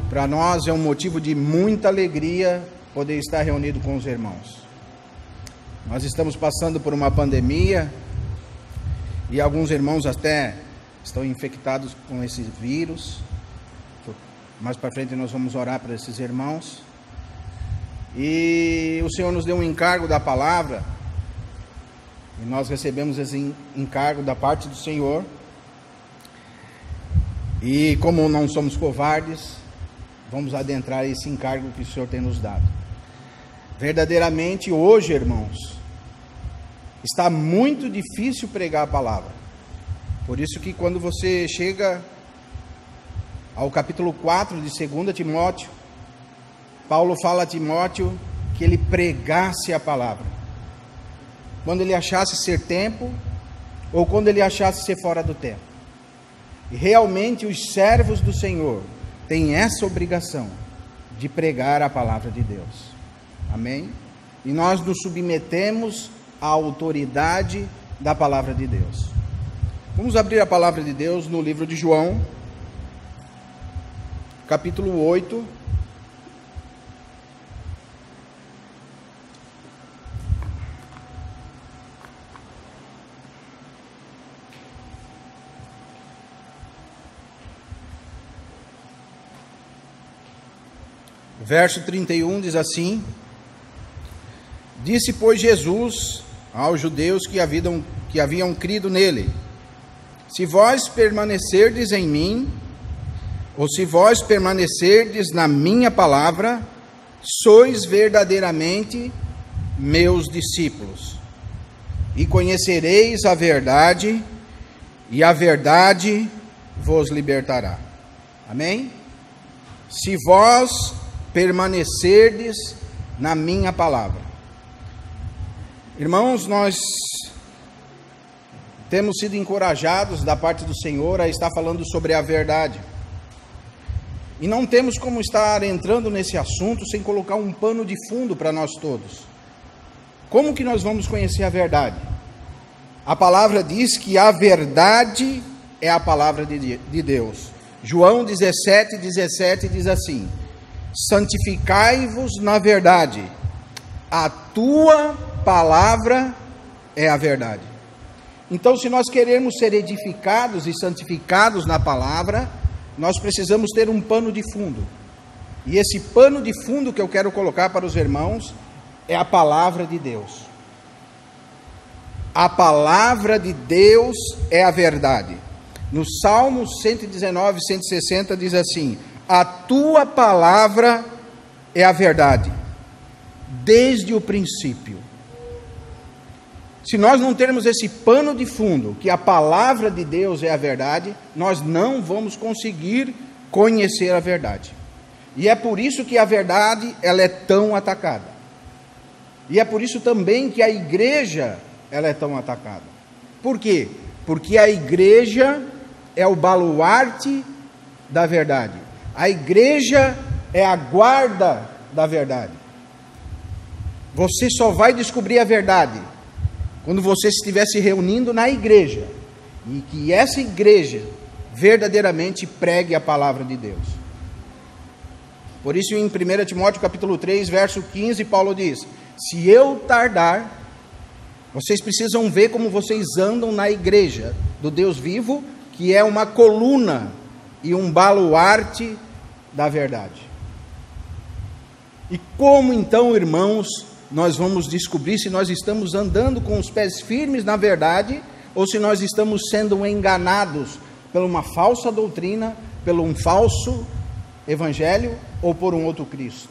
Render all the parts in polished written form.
Para nós é um motivo de muita alegria poder estar reunido com os irmãos. Nós estamos passando por uma pandemia e alguns irmãos até estão infectados com esse vírus. Mais para frente nós vamos orar para esses irmãos. E o Senhor nos deu um encargo da palavra, e nós recebemos esse encargo da parte do Senhor. E como não somos covardes, vamos adentrar esse encargo que o Senhor tem nos dado. Verdadeiramente hoje, irmãos, está muito difícil pregar a palavra. Por isso que quando você chega ao capítulo 4 de 2 Timóteo, Paulo fala a Timóteo que ele pregasse a palavra, quando ele achasse ser tempo, ou quando ele achasse ser fora do tempo. E realmente os servos do Senhor têm essa obrigação de pregar a palavra de Deus. Amém? E nós nos submetemos à autoridade da palavra de Deus. Vamos abrir a palavra de Deus no livro de João, capítulo 8. Verso 31 diz assim: Disse, pois, Jesus aos judeus que haviam crido nele: Se vós permanecerdes em mim, ou se vós permanecerdes na minha palavra, sois verdadeiramente meus discípulos, e conhecereis a verdade, e a verdade vos libertará. Amém? Se vós permanecerdes na minha palavra. Irmãos, nós temos sido encorajados da parte do Senhor a estar falando sobre a verdade. E não temos como estar entrando nesse assunto sem colocar um pano de fundo para nós todos. Como que nós vamos conhecer a verdade? A palavra diz que a verdade é a palavra de Deus. João 17:17 diz assim: Santificai-vos na verdade, a tua palavra é a verdade. Então, se nós queremos ser edificados e santificados na palavra, nós precisamos ter um pano de fundo. E esse pano de fundo que eu quero colocar para os irmãos é a palavra de Deus. A palavra de Deus é a verdade. No Salmo 119, 160 diz assim: A tua palavra é a verdade, desde o princípio. Se nós não termos esse pano de fundo, que a palavra de Deus é a verdade, nós não vamos conseguir conhecer a verdade. E é por isso que a verdade, ela é tão atacada. E é por isso também que a igreja, ela é tão atacada. Por quê? Porque a igreja é o baluarte da verdade. A igreja é a guarda da verdade. Você só vai descobrir a verdade quando você estiver se reunindo na igreja, e que essa igreja verdadeiramente pregue a palavra de Deus. Por isso, em 1 Timóteo capítulo 3, verso 15, Paulo diz: Se eu tardar, vocês precisam ver como vocês andam na igreja do Deus vivo, que é uma coluna e um baluarte da verdade. E como então, irmãos, nós vamos descobrir se nós estamos andando com os pés firmes na verdade, ou se nós estamos sendo enganados por uma falsa doutrina, por um falso evangelho, ou por um outro Cristo?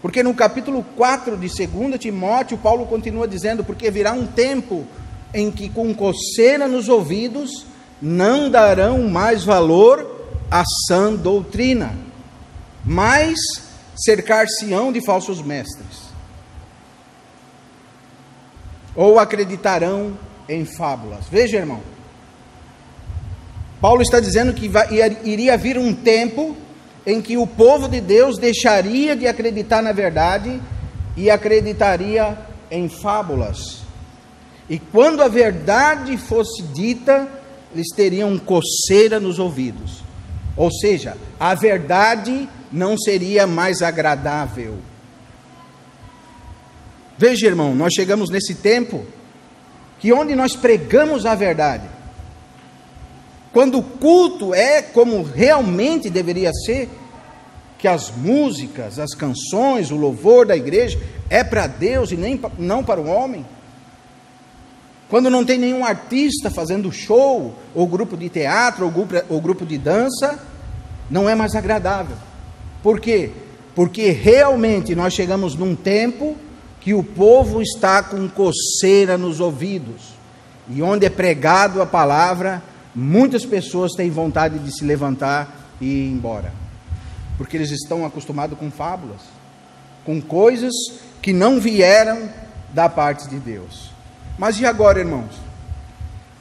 Porque no capítulo 4 de 2 Timóteo, Paulo continua dizendo: Porque virá um tempo em que com coceira nos ouvidos não darão mais valor à sã doutrina, mas cercar-se-ão de falsos mestres, ou acreditarão em fábulas. Veja, irmão, Paulo está dizendo que iria vir um tempo em que o povo de Deus deixaria de acreditar na verdade e acreditaria em fábulas. E quando a verdade fosse dita, eles teriam coceira nos ouvidos. Ou seja, a verdade não seria mais agradável. Veja, irmão, nós chegamos nesse tempo que onde nós pregamos a verdade, quando o culto é como realmente deveria ser, que as músicas, as canções, o louvor da igreja é para Deus e não para o homem, quando não tem nenhum artista fazendo show, ou grupo de teatro, ou grupo de dança, não é mais agradável. Por quê? Porque realmente nós chegamos num tempo que o povo está com coceira nos ouvidos, e onde é pregado a palavra, muitas pessoas têm vontade de se levantar e ir embora, porque eles estão acostumados com fábulas, com coisas que não vieram da parte de Deus. Mas e agora, irmãos?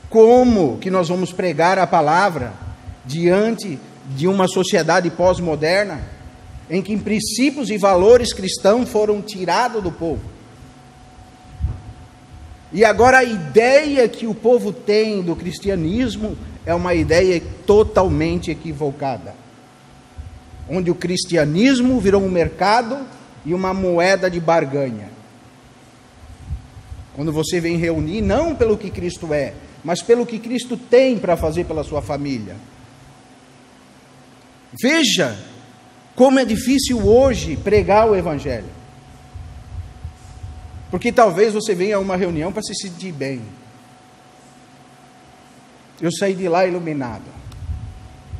Como que nós vamos pregar a palavra diante de uma sociedade pós-moderna, em que princípios e valores cristãos foram tirados do povo? E agora a ideia que o povo tem do cristianismo é uma ideia totalmente equivocada, onde o cristianismo virou um mercado e uma moeda de barganha. Quando você vem reunir, não pelo que Cristo é, mas pelo que Cristo tem para fazer pela sua família. Veja como é difícil hoje pregar o Evangelho. Porque talvez você venha a uma reunião para se sentir bem. Eu saí de lá iluminado.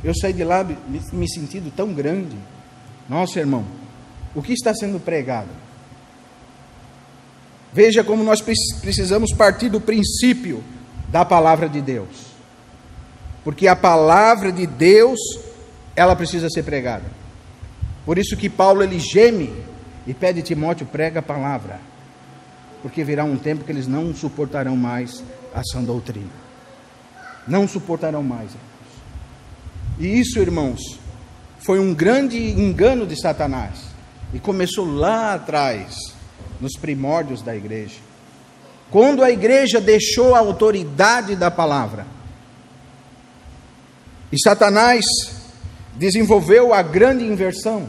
Eu saí de lá me sentindo tão grande. Nossa, irmão, o que está sendo pregado? Veja como nós precisamos partir do princípio da palavra de Deus. Porque a palavra de Deus, ela precisa ser pregada. Por isso que Paulo, ele geme e pede a Timóteo, prega a palavra. Porque virá um tempo que eles não suportarão mais a sã doutrina. Não suportarão mais, irmãos. E isso, irmãos, foi um grande engano de Satanás. E começou lá atrás, nos primórdios da igreja. Quando a igreja deixou a autoridade da palavra. E Satanás desenvolveu a grande inversão.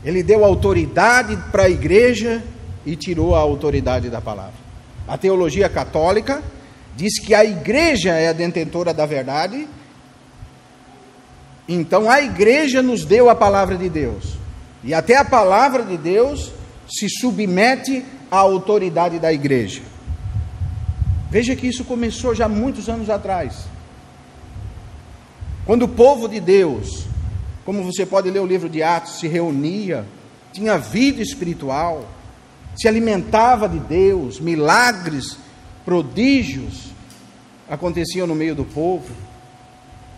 Ele deu autoridade para a igreja e tirou a autoridade da palavra. A teologia católica diz que a igreja é a detentora da verdade, então a igreja nos deu a palavra de Deus, e até a palavra de Deus se submete à autoridade da igreja. Veja que isso começou já muitos anos atrás, quando o povo de Deus, como você pode ler o livro de Atos, se reunia, tinha vida espiritual, se alimentava de Deus, milagres, prodígios aconteciam no meio do povo.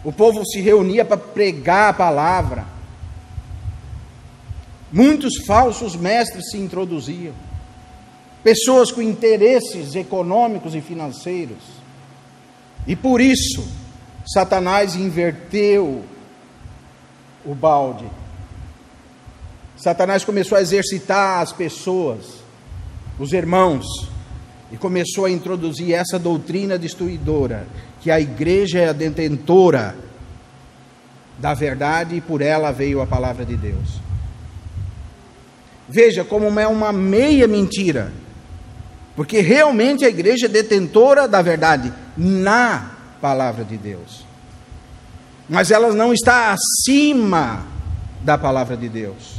O povo se reunia para pregar a palavra. Muitos falsos mestres se introduziam, pessoas com interesses econômicos e financeiros. E por isso, Satanás inverteu o balde. Satanás começou a exercitar as pessoas, os irmãos, e começou a introduzir essa doutrina destruidora, que a igreja é a detentora da verdade e por ela veio a palavra de Deus. Veja como é uma meia mentira, porque realmente a igreja é detentora da verdade na palavra de Deus, mas ela não está acima da palavra de Deus.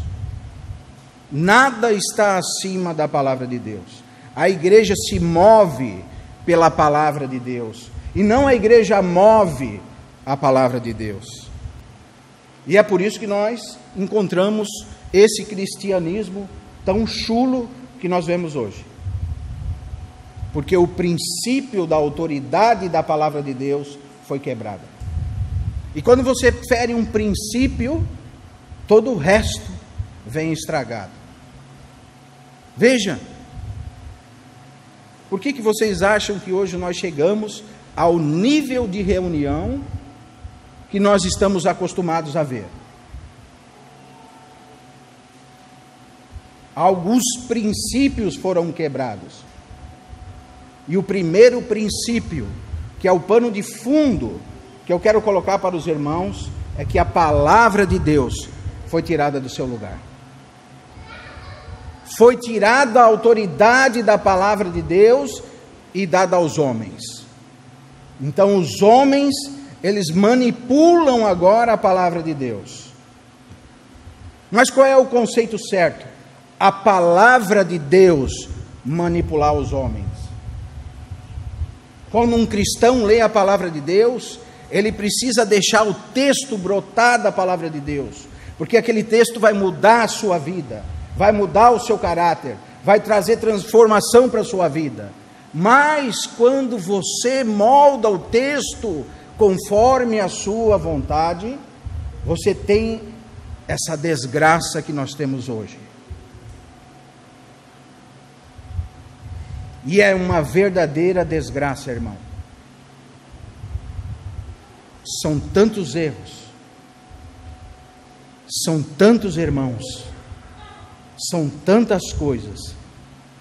Nada está acima da palavra de Deus. A igreja se move pela palavra de Deus, e não a igreja move a palavra de Deus. E é por isso que nós encontramos esse cristianismo tão chulo que nós vemos hoje. Porque o princípio da autoridade da palavra de Deus foi quebrado. E quando você fere um princípio, todo o resto vem estragado. Veja, por que vocês acham que hoje nós chegamos ao nível de reunião que nós estamos acostumados a ver? Alguns princípios foram quebrados. E o primeiro princípio, que é o pano de fundo que eu quero colocar para os irmãos é que a palavra de Deus foi tirada do seu lugar. Foi tirada a autoridade da palavra de Deus e dada aos homens. Então os homens, eles manipulam agora a palavra de Deus. Mas qual é o conceito certo? A palavra de Deus manipular os homens. Quando um cristão lê a palavra de Deus, ele precisa deixar o texto brotar da palavra de Deus, porque aquele texto vai mudar a sua vida, vai mudar o seu caráter, vai trazer transformação para a sua vida. Mas quando você molda o texto conforme a sua vontade, você tem essa desgraça que nós temos hoje. E é uma verdadeira desgraça, irmão. São tantos erros, são tantos irmãos, são tantas coisas,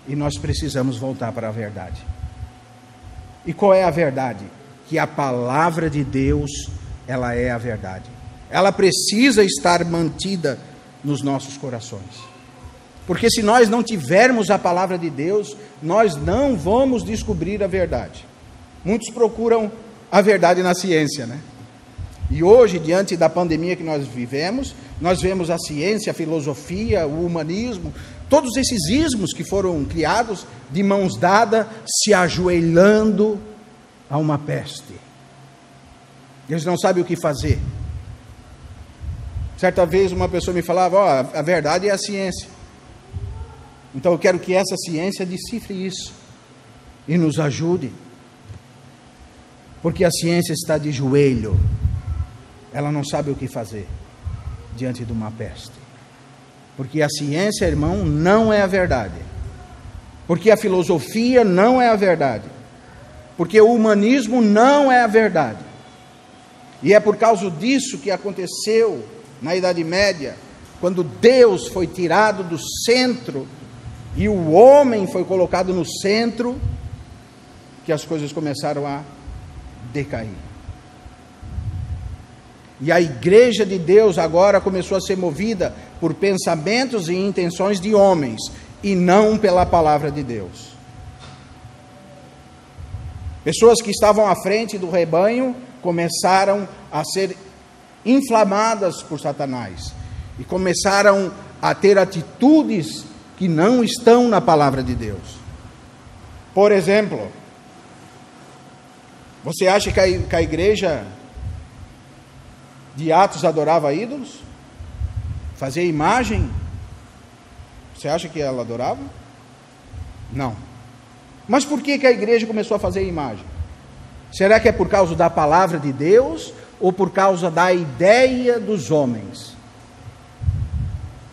e nós precisamos voltar para a verdade. E qual é a verdade? Que a palavra de Deus, ela é a verdade. Ela precisa estar mantida nos nossos corações. Porque se nós não tivermos a palavra de Deus, nós não vamos descobrir a verdade. Muitos procuram a verdade na ciência, né? E hoje, diante da pandemia que nós vivemos, nós vemos a ciência, a filosofia, o humanismo, todos esses ismos que foram criados de mãos dadas, se ajoelhando a uma peste. Eles não sabem o que fazer. Certa vez uma pessoa me falava, a verdade é a ciência. Então eu quero que essa ciência decifre isso e nos ajude. Porque a ciência está de joelho. Ela não sabe o que fazer diante de uma peste. Porque a ciência, irmão, não é a verdade. Porque a filosofia não é a verdade. Porque o humanismo não é a verdade. E é por causa disso que aconteceu na Idade Média, quando Deus foi tirado do centro e o homem foi colocado no centro, que as coisas começaram a decair. E a igreja de Deus agora começou a ser movida por pensamentos e intenções de homens, e não pela palavra de Deus. Pessoas que estavam à frente do rebanho começaram a ser inflamadas por Satanás, e começaram a ter atitudes que não estão na palavra de Deus. Por exemplo, você acha que a igreja de Atos adorava ídolos? Fazia imagem? Você acha que ela adorava? Não. Mas por que a igreja começou a fazer imagem? Será que é por causa da palavra de Deus ou por causa da ideia dos homens?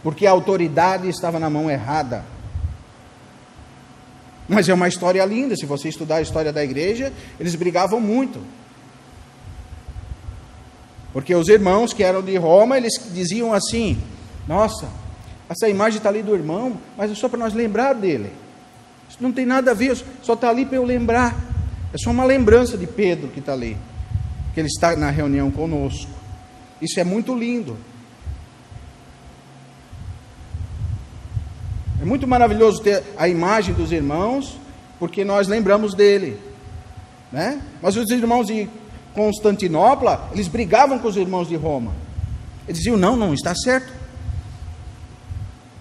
Porque a autoridade estava na mão errada. Mas é uma história linda. Se você estudar a história da igreja, eles brigavam muito. Porque os irmãos que eram de Roma, eles diziam assim: nossa, essa imagem está ali do irmão, mas é só para nós lembrar dele. Isso não tem nada a ver, só está ali para eu lembrar. É só uma lembrança de Pedro que está ali, que ele está na reunião conosco. Isso é muito lindo. É muito maravilhoso ter a imagem dos irmãos, porque nós lembramos dele, né? Mas os irmãos de Constantinopla, eles brigavam com os irmãos de Roma. Eles diziam, não está certo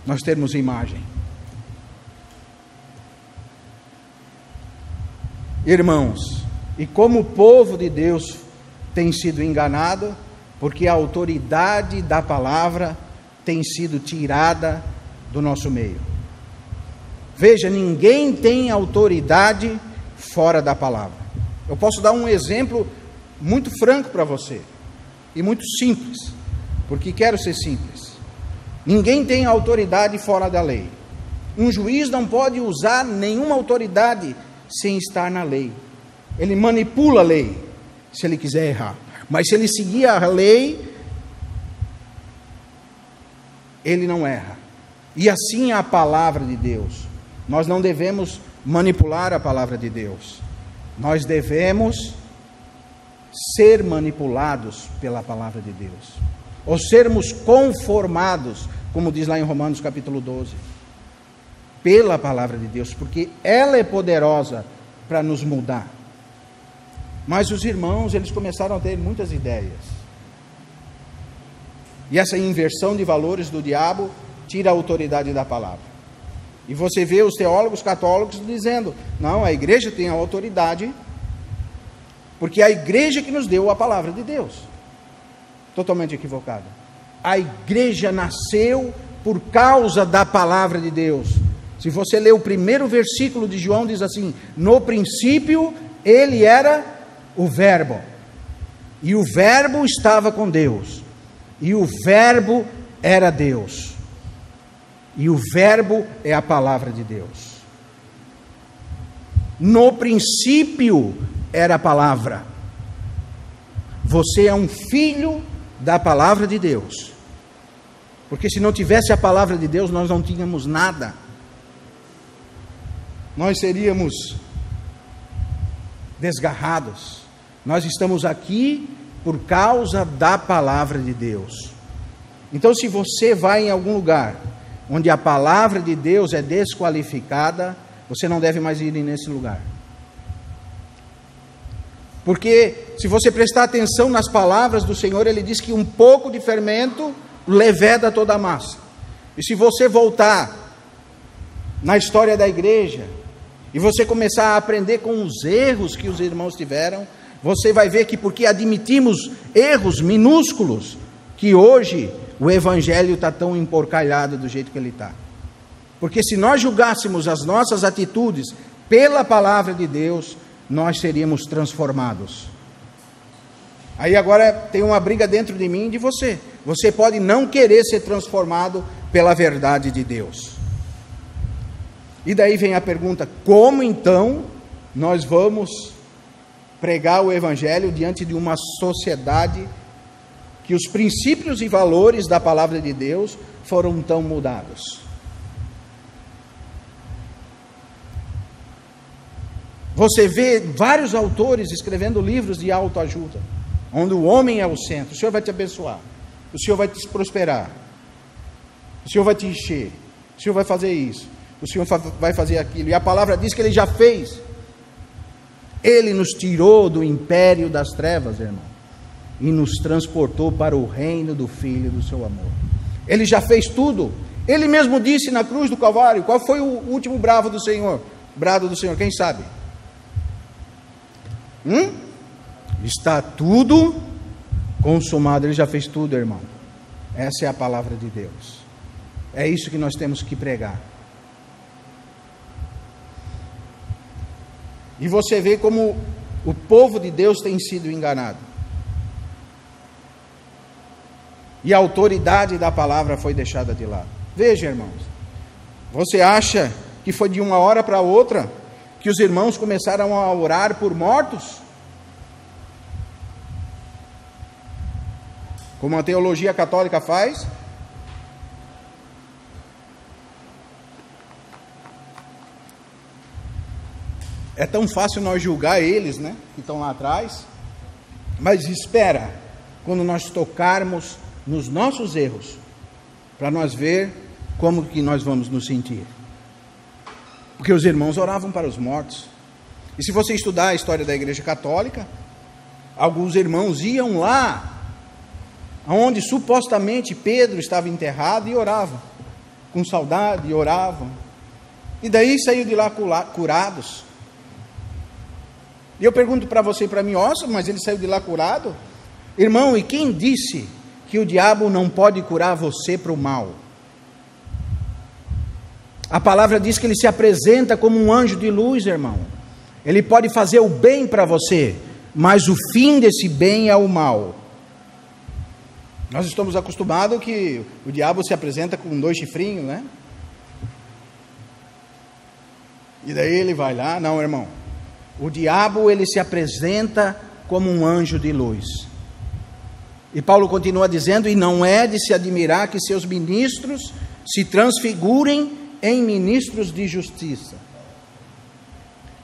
nós termos imagem. Irmãos, e como o povo de Deus tem sido enganado, porque a autoridade da palavra tem sido tirada do nosso meio. Veja, ninguém tem autoridade fora da palavra. Eu posso dar um exemplo muito franco para você, e muito simples, porque quero ser simples. Ninguém tem autoridade fora da lei. Um juiz não pode usar nenhuma autoridade sem estar na lei. Ele manipula a lei, se ele quiser errar. Mas se ele seguir a lei, ele não erra. E assim é a palavra de Deus. Nós não devemos manipular a palavra de Deus. Nós devemos ser manipulados pela palavra de Deus, ou sermos conformados, como diz lá em Romanos capítulo 12, pela palavra de Deus, porque ela é poderosa para nos mudar. Mas os irmãos, eles começaram a ter muitas ideias, e essa inversão de valores do diabo tira a autoridade da palavra. E você vê os teólogos católicos dizendo: não, a igreja tem a autoridade, porque é a igreja que nos deu a palavra de Deus. Totalmente equivocado. A igreja nasceu por causa da palavra de Deus. Se você ler o primeiro versículo de João, diz assim: no princípio ele era o Verbo, e o Verbo estava com Deus, e o Verbo era Deus, e o Verbo é a palavra de Deus. No princípio era a palavra. Você é um filho da palavra de Deus, porque se não tivesse a palavra de Deus, nós não tínhamos nada. Nós seríamos desgarrados. Nós estamos aqui por causa da palavra de Deus. Então, se você vai em algum lugar onde a palavra de Deus é desqualificada, você não deve mais ir nesse lugar. Porque se você prestar atenção nas palavras do Senhor, Ele diz que um pouco de fermento leveda toda a massa. E se você voltar na história da igreja, e você começar a aprender com os erros que os irmãos tiveram, você vai ver que porque admitimos erros minúsculos, que hoje o evangelho está tão emporcalhado do jeito que ele está. Porque se nós julgássemos as nossas atitudes pela palavra de Deus, nós seríamos transformados. Aí agora tem uma briga dentro de mim e de você. Você pode não querer ser transformado pela verdade de Deus. E daí vem a pergunta: como então nós vamos pregar o evangelho diante de uma sociedade que os princípios e valores da palavra de Deus foram tão mudados? Você vê vários autores escrevendo livros de autoajuda, onde o homem é o centro. O Senhor vai te abençoar, o Senhor vai te prosperar, o Senhor vai te encher, o Senhor vai fazer isso, o Senhor vai fazer aquilo. E a palavra diz que Ele já fez. Ele nos tirou do império das trevas, irmão, e nos transportou para o reino do Filho do seu amor. Ele já fez tudo. Ele mesmo disse na cruz do Calvário: qual foi o último brado do Senhor? Quem sabe? Está tudo consumado. Ele já fez tudo, irmão. Essa é a palavra de Deus. É isso que nós temos que pregar. E você vê como o povo de Deus tem sido enganado. E a autoridade da palavra foi deixada de lado. Veja, irmãos, você acha que foi de uma hora para outra que os irmãos começaram a orar por mortos? Como a teologia católica faz? É tão fácil nós julgar eles, né, que estão lá atrás. Mas espera, quando nós tocarmos nos nossos erros, para nós ver como que nós vamos nos sentir. Porque os irmãos oravam para os mortos. E se você estudar a história da Igreja Católica, alguns irmãos iam lá, onde supostamente Pedro estava enterrado, e oravam, com saudade, e oravam. E daí saiu de lá curados. E eu pergunto para você e para mim: nossa, mas ele saiu de lá curado? Irmão, e quem disse que o diabo não pode curar você para o mal? A palavra diz que ele se apresenta como um anjo de luz, irmão. Ele pode fazer o bem para você, mas o fim desse bem é o mal. Nós estamos acostumados que o diabo se apresenta com 2 chifrinhos, né? E daí ele vai lá. Não, irmão. O diabo, ele se apresenta como um anjo de luz. E Paulo continua dizendo: e não é de se admirar que seus ministros se transfigurem em ministros de justiça.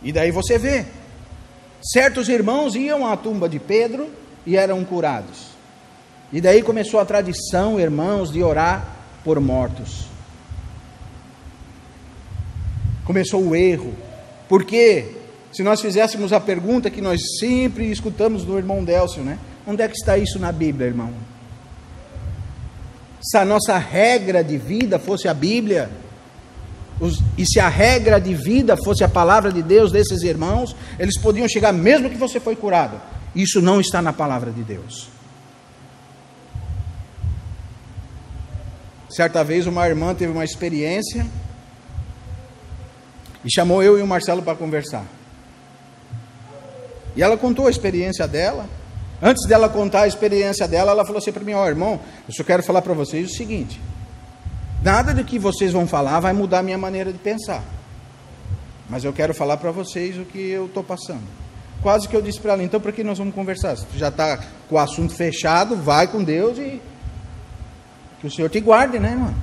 E daí você vê, certos irmãos iam à tumba de Pedro e eram curados. E daí começou a tradição, irmãos, de orar por mortos. Começou o erro. Porque se nós fizéssemos a pergunta que nós sempre escutamos do irmão Délcio, né? Onde é que está isso na Bíblia, irmão? Se a nossa regra de vida fosse a Bíblia, e se a regra de vida fosse a palavra de Deus desses irmãos, eles podiam chegar mesmo que você foi curado. Isso não está na palavra de Deus. Certa vez uma irmã teve uma experiência e chamou eu e o Marcelo para conversar. E ela contou a experiência dela. Antes dela contar a experiência dela, ela falou assim para mim: ó, irmão, eu só quero falar para vocês o seguinte: nada do que vocês vão falar vai mudar a minha maneira de pensar, mas eu quero falar para vocês o que eu estou passando. Quase que eu disse para ela: então para que nós vamos conversar? Se tu já está com o assunto fechado, vai com Deus e que o Senhor te guarde, né, irmão?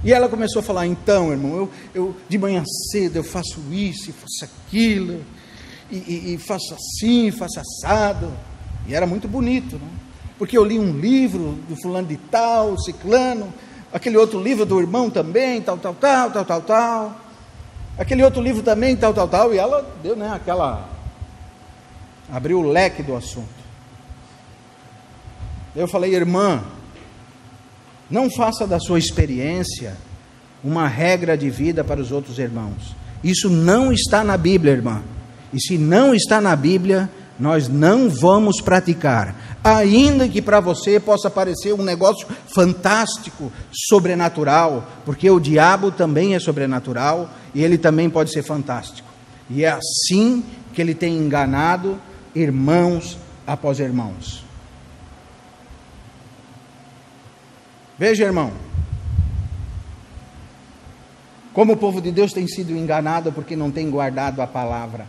E ela começou a falar: então, irmão, eu de manhã cedo eu faço isso e faço aquilo, e faço assim, faço assado. E era muito bonito, né? Porque eu li um livro do fulano de tal, ciclano, aquele outro livro do irmão também, tal. Aquele outro livro também, tal. E ela deu, né, abriu o leque do assunto. Eu falei: irmã, não faça da sua experiência uma regra de vida para os outros irmãos. Isso não está na Bíblia, irmã. E se não está na Bíblia, nós não vamos praticar. Ainda que para você possa parecer um negócio fantástico, sobrenatural, porque o diabo também é sobrenatural e ele também pode ser fantástico. E é assim que ele tem enganado irmãos após irmãos. Veja, irmão, como o povo de Deus tem sido enganado porque não tem guardado a palavra.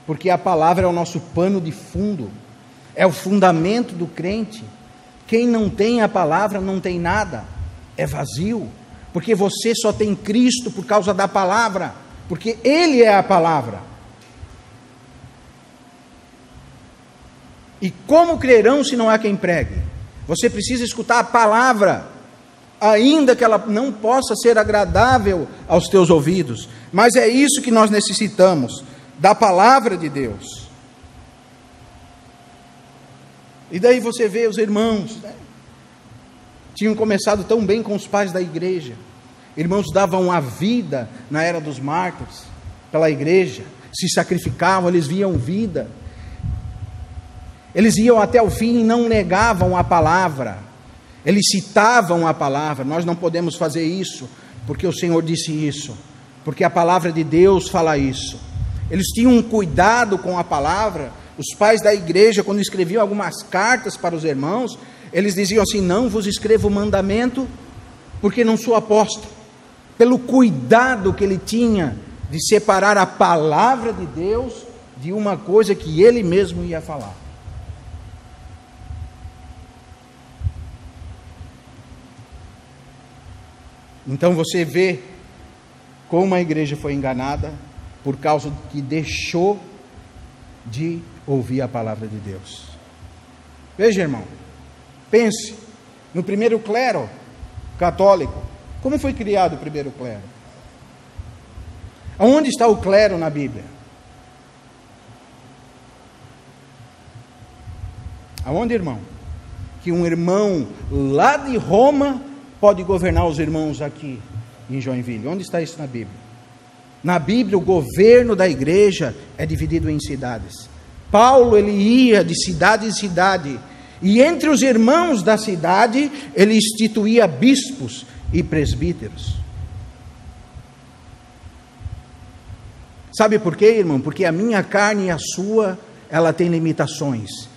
Porque a palavra é o nosso pano de fundo, é o fundamento do crente. Quem não tem a palavra não tem nada, é vazio, porque você só tem Cristo por causa da palavra, porque Ele é a palavra. E como crerão se não há quem pregue? Você precisa escutar a palavra, ainda que ela não possa ser agradável aos teus ouvidos, mas é isso que nós necessitamos, da palavra de Deus. E daí você vê os irmãos, né? Tinham começado tão bem com os pais da igreja. Irmãos davam a vida na era dos mártires pela igreja, se sacrificavam, eles viam vida. Eles iam até o fim e não negavam a palavra. Eles citavam a palavra. Nós não podemos fazer isso, porque o Senhor disse isso, porque a palavra de Deus fala isso. Eles tinham um cuidado com a palavra. Os pais da igreja, quando escreviam algumas cartas para os irmãos, eles diziam assim: não vos escrevo mandamento, porque não sou apóstolo. Pelo cuidado que ele tinha de separar a palavra de Deus de uma coisa que ele mesmo ia falar. Então você vê como a igreja foi enganada por causa que deixou de ouvir a palavra de Deus. Veja, irmão, pense no primeiro clero católico. Como foi criado o primeiro clero? Aonde está o clero na Bíblia? Aonde, irmão? Que um irmão lá de Roma pode governar os irmãos aqui em Joinville. Onde está isso na Bíblia? Na Bíblia, o governo da igreja é dividido em cidades. Paulo, ele ia de cidade em cidade, e entre os irmãos da cidade, ele instituía bispos e presbíteros. Sabe por quê, irmão? Porque a minha carne e a sua, ela tem limitações.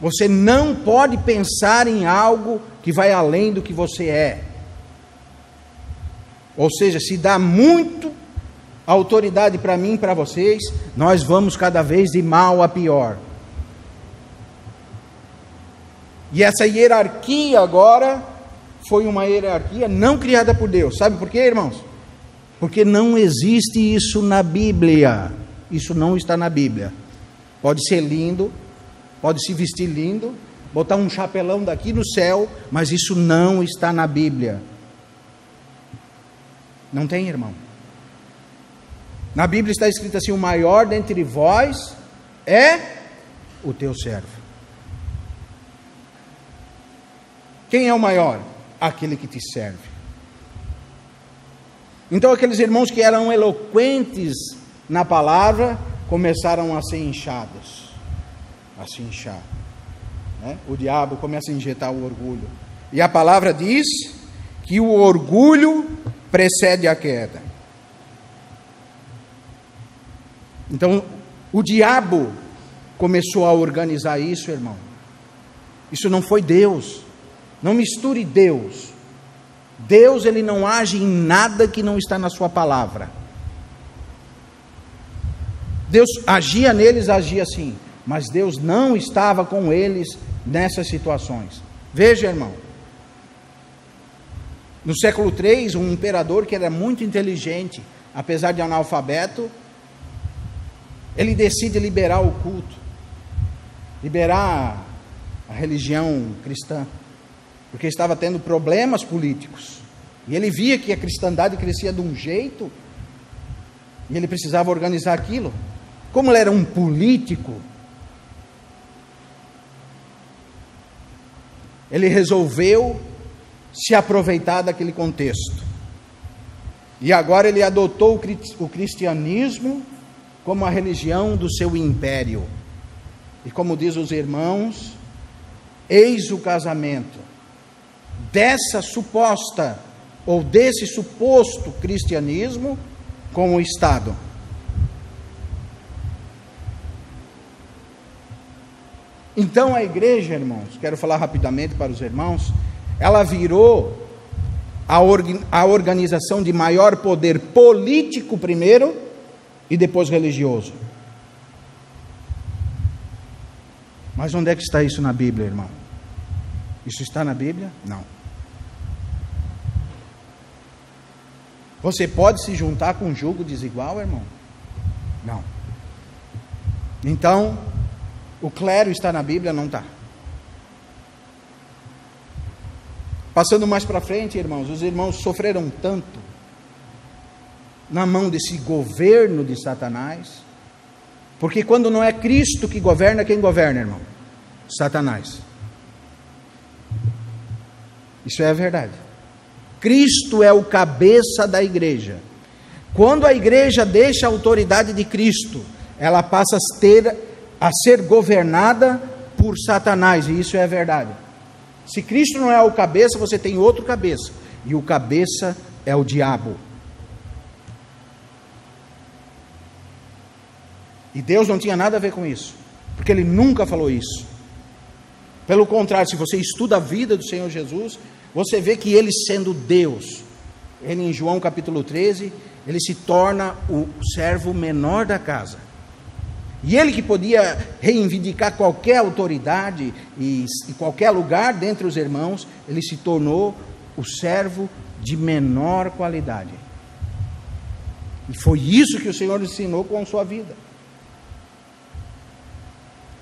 Você não pode pensar em algo que vai além do que você é. Ou seja, se dá muito autoridade para mim e para vocês, nós vamos cada vez de mal a pior. E essa hierarquia agora foi uma hierarquia não criada por Deus. Sabe por quê, irmãos? Porque não existe isso na Bíblia. Isso não está na Bíblia. Pode ser lindo, pode se vestir lindo, botar um chapelão daqui no céu, mas isso não está na Bíblia. Não tem, irmão. Na Bíblia está escrito assim: o maior dentre vós é o teu servo. Quem é o maior? Aquele que te serve. Então aqueles irmãos que eram eloquentes na palavra começaram a ser inchados, a se inchar, né? O diabo começa a injetar o orgulho, e a palavra diz que o orgulho precede a queda. Então o diabo começou a organizar isso, irmão. Isso não foi Deus. Não misture Deus. Deus, ele não age em nada que não está na sua palavra. Deus agia neles, agia assim, mas Deus não estava com eles nessas situações. Veja, irmão, no século III, um imperador que era muito inteligente, apesar de analfabeto, ele decide liberar o culto, liberar a religião cristã, porque estava tendo problemas políticos, e ele via que a cristandade crescia de um jeito, e ele precisava organizar aquilo. Como ele era um político, ele resolveu se aproveitar daquele contexto, e agora ele adotou o cristianismo como a religião do seu império. E como diz os irmãos, eis o casamento dessa suposta ou desse suposto cristianismo com o Estado. Então a igreja, irmãos, quero falar rapidamente para os irmãos, ela virou a organização de maior poder político primeiro e depois religioso. Mas onde é que está isso na Bíblia, irmão? Isso está na Bíblia? Não. Você pode se juntar com um jugo desigual, irmão? Não. Então, o clero está na Bíblia? Não está. Passando mais para frente, irmãos, os irmãos sofreram tanto na mão desse governo de Satanás, porque quando não é Cristo que governa, quem governa, irmão? Satanás. Isso é a verdade. Cristo é o cabeça da igreja. Quando a igreja deixa a autoridade de Cristo, ela passa a ser governada por Satanás, e isso é a verdade. Se Cristo não é o cabeça, você tem outro cabeça, e o cabeça é o diabo. E Deus não tinha nada a ver com isso, porque Ele nunca falou isso. Pelo contrário, se você estuda a vida do Senhor Jesus, você vê que Ele, sendo Deus, Ele em João capítulo 13, Ele se torna o servo menor da casa. E Ele, que podia reivindicar qualquer autoridade e qualquer lugar dentre os irmãos, Ele se tornou o servo de menor qualidade. E foi isso que o Senhor ensinou com a sua vida.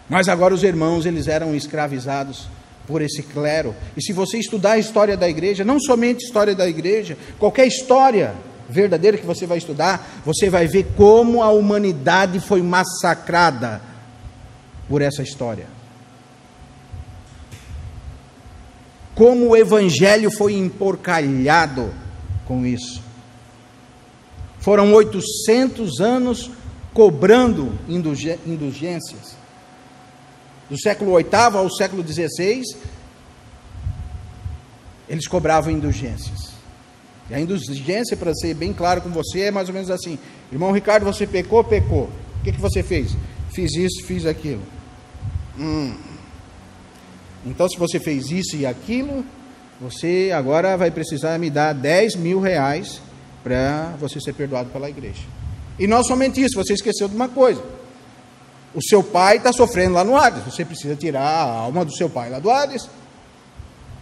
Mas agora os irmãos, eles eram escravizados por esse clero. E se você estudar a história da igreja, não somente a história da igreja, qualquer história verdadeira que você vai estudar, você vai ver como a humanidade foi massacrada por essa história. Como o evangelho foi emporcalhado com isso. Foram 800 anos cobrando indulgências. Do século VIII ao século XVI, eles cobravam indulgências. E a indulgência, para ser bem claro com você, é mais ou menos assim: irmão Ricardo, você pecou? Pecou. O que você fez? Fiz isso, fiz aquilo. Então, se você fez isso e aquilo, você agora vai precisar me dar 10 mil reais para você ser perdoado pela igreja. E não somente isso, você esqueceu de uma coisa. O seu pai está sofrendo lá no Hades. Você precisa tirar a alma do seu pai lá do Hades.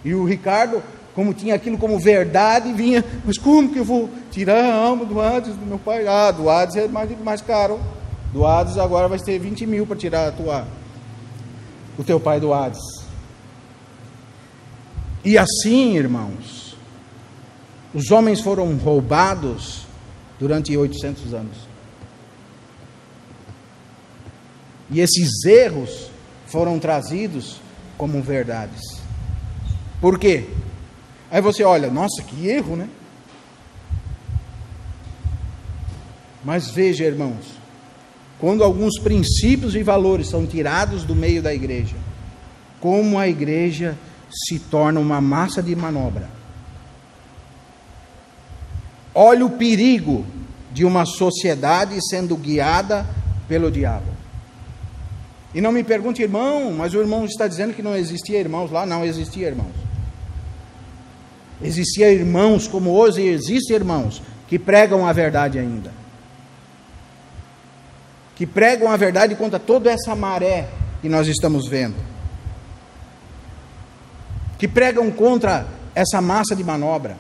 E o Ricardo como tinha aquilo como verdade, vinha, mas como que eu vou tirar a alma do Hades, do meu pai? Ah, do Hades é mais caro. Do Hades agora vai ter 20 mil para tirar o teu pai do Hades. E assim, irmãos, os homens foram roubados durante 800 anos. E esses erros foram trazidos como verdades. Por quê? Aí você olha, nossa, que erro, né? Mas veja, irmãos, quando alguns princípios e valores são tirados do meio da igreja, como a igreja se torna uma massa de manobra. Olha o perigo de uma sociedade sendo guiada pelo diabo. E não me pergunte, irmão, mas o irmão está dizendo que não existia irmãos lá. Não existia irmãos. Existia irmãos como hoje existem irmãos que pregam a verdade ainda. Que pregam a verdade contra toda essa maré que nós estamos vendo. Que pregam contra essa massa de manobra.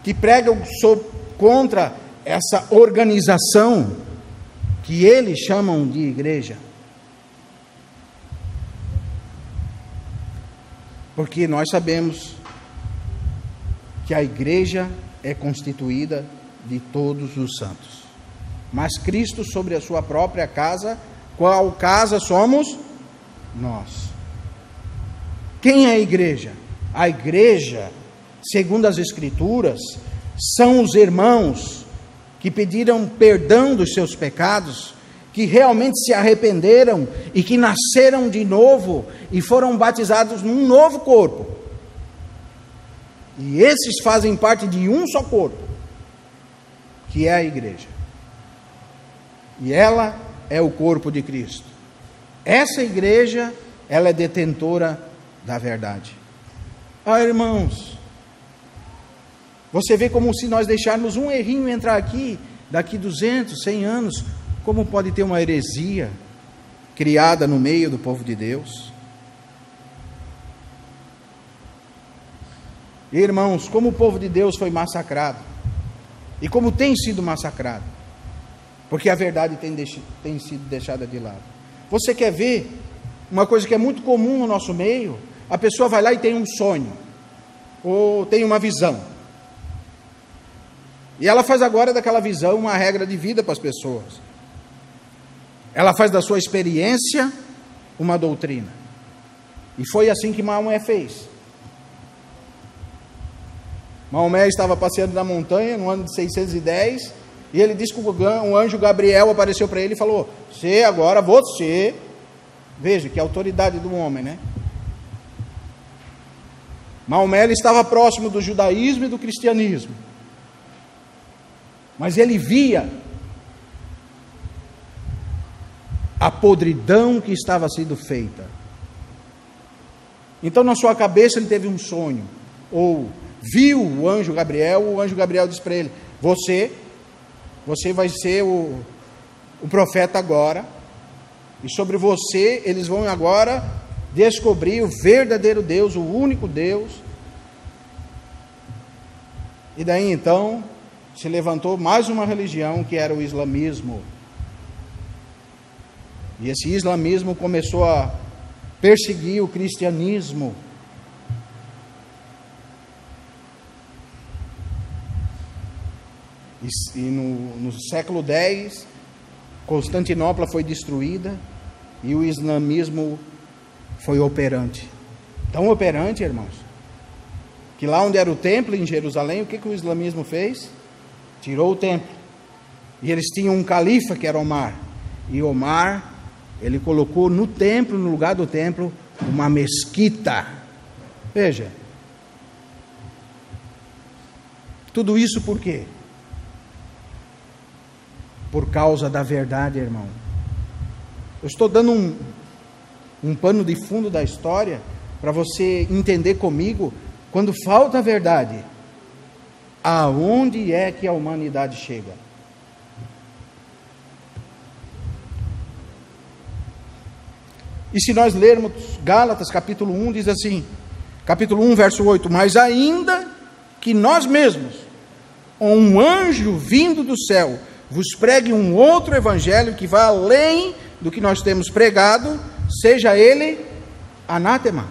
Que pregam contra essa organização que eles chamam de igreja. Porque nós sabemos que a igreja é constituída de todos os santos. Mas Cristo sobre a sua própria casa, qual casa somos? Nós. Quem é a igreja? A igreja, segundo as Escrituras, são os irmãos que pediram perdão dos seus pecados, que realmente se arrependeram e que nasceram de novo e foram batizados num novo corpo. E esses fazem parte de um só corpo, que é a igreja. E ela é o corpo de Cristo. Essa igreja, ela é detentora da verdade. Ah, irmãos, você vê como se nós deixarmos um errinho entrar aqui, daqui 200, 100 anos, como pode ter uma heresia criada no meio do povo de Deus? Irmãos, como o povo de Deus foi massacrado, e como tem sido massacrado, porque a verdade tem sido deixada de lado. Você quer ver uma coisa que é muito comum no nosso meio? A pessoa vai lá e tem um sonho, ou tem uma visão, e ela faz agora daquela visão uma regra de vida para as pessoas. Ela faz da sua experiência uma doutrina. E foi assim que Maomé fez. Maomé estava passeando na montanha no ano de 610, e ele disse que um anjo Gabriel apareceu para ele e falou: você, veja que autoridade do homem, né? Maomé ele estava próximo do judaísmo e do cristianismo, mas ele via a podridão que estava sendo feita. Então na sua cabeça ele teve um sonho, ou viu o anjo Gabriel disse para ele: você vai ser o profeta agora, e sobre você eles vão agora descobrir o verdadeiro Deus, o único Deus. E daí então se levantou mais uma religião, que era o islamismo. E esse islamismo começou a perseguir o cristianismo. E no século X, Constantinopla foi destruída e o islamismo foi operante. Tão operante, irmãos, que lá onde era o templo, em Jerusalém, o que o islamismo fez? Tirou o templo. E eles tinham um califa, que era Omar. E Omar, ele colocou no templo, no lugar do templo, uma mesquita. Veja. Tudo isso por quê? Por causa da verdade, irmão. Eu estou dando um pano de fundo da história para você entender comigo, quando falta a verdade, aonde é que a humanidade chega? E se nós lermos Gálatas capítulo 1, diz assim, capítulo 1, verso 8, mas ainda que nós mesmos, ou um anjo vindo do céu, vos pregue um outro evangelho que vá além do que nós temos pregado, seja ele anátema.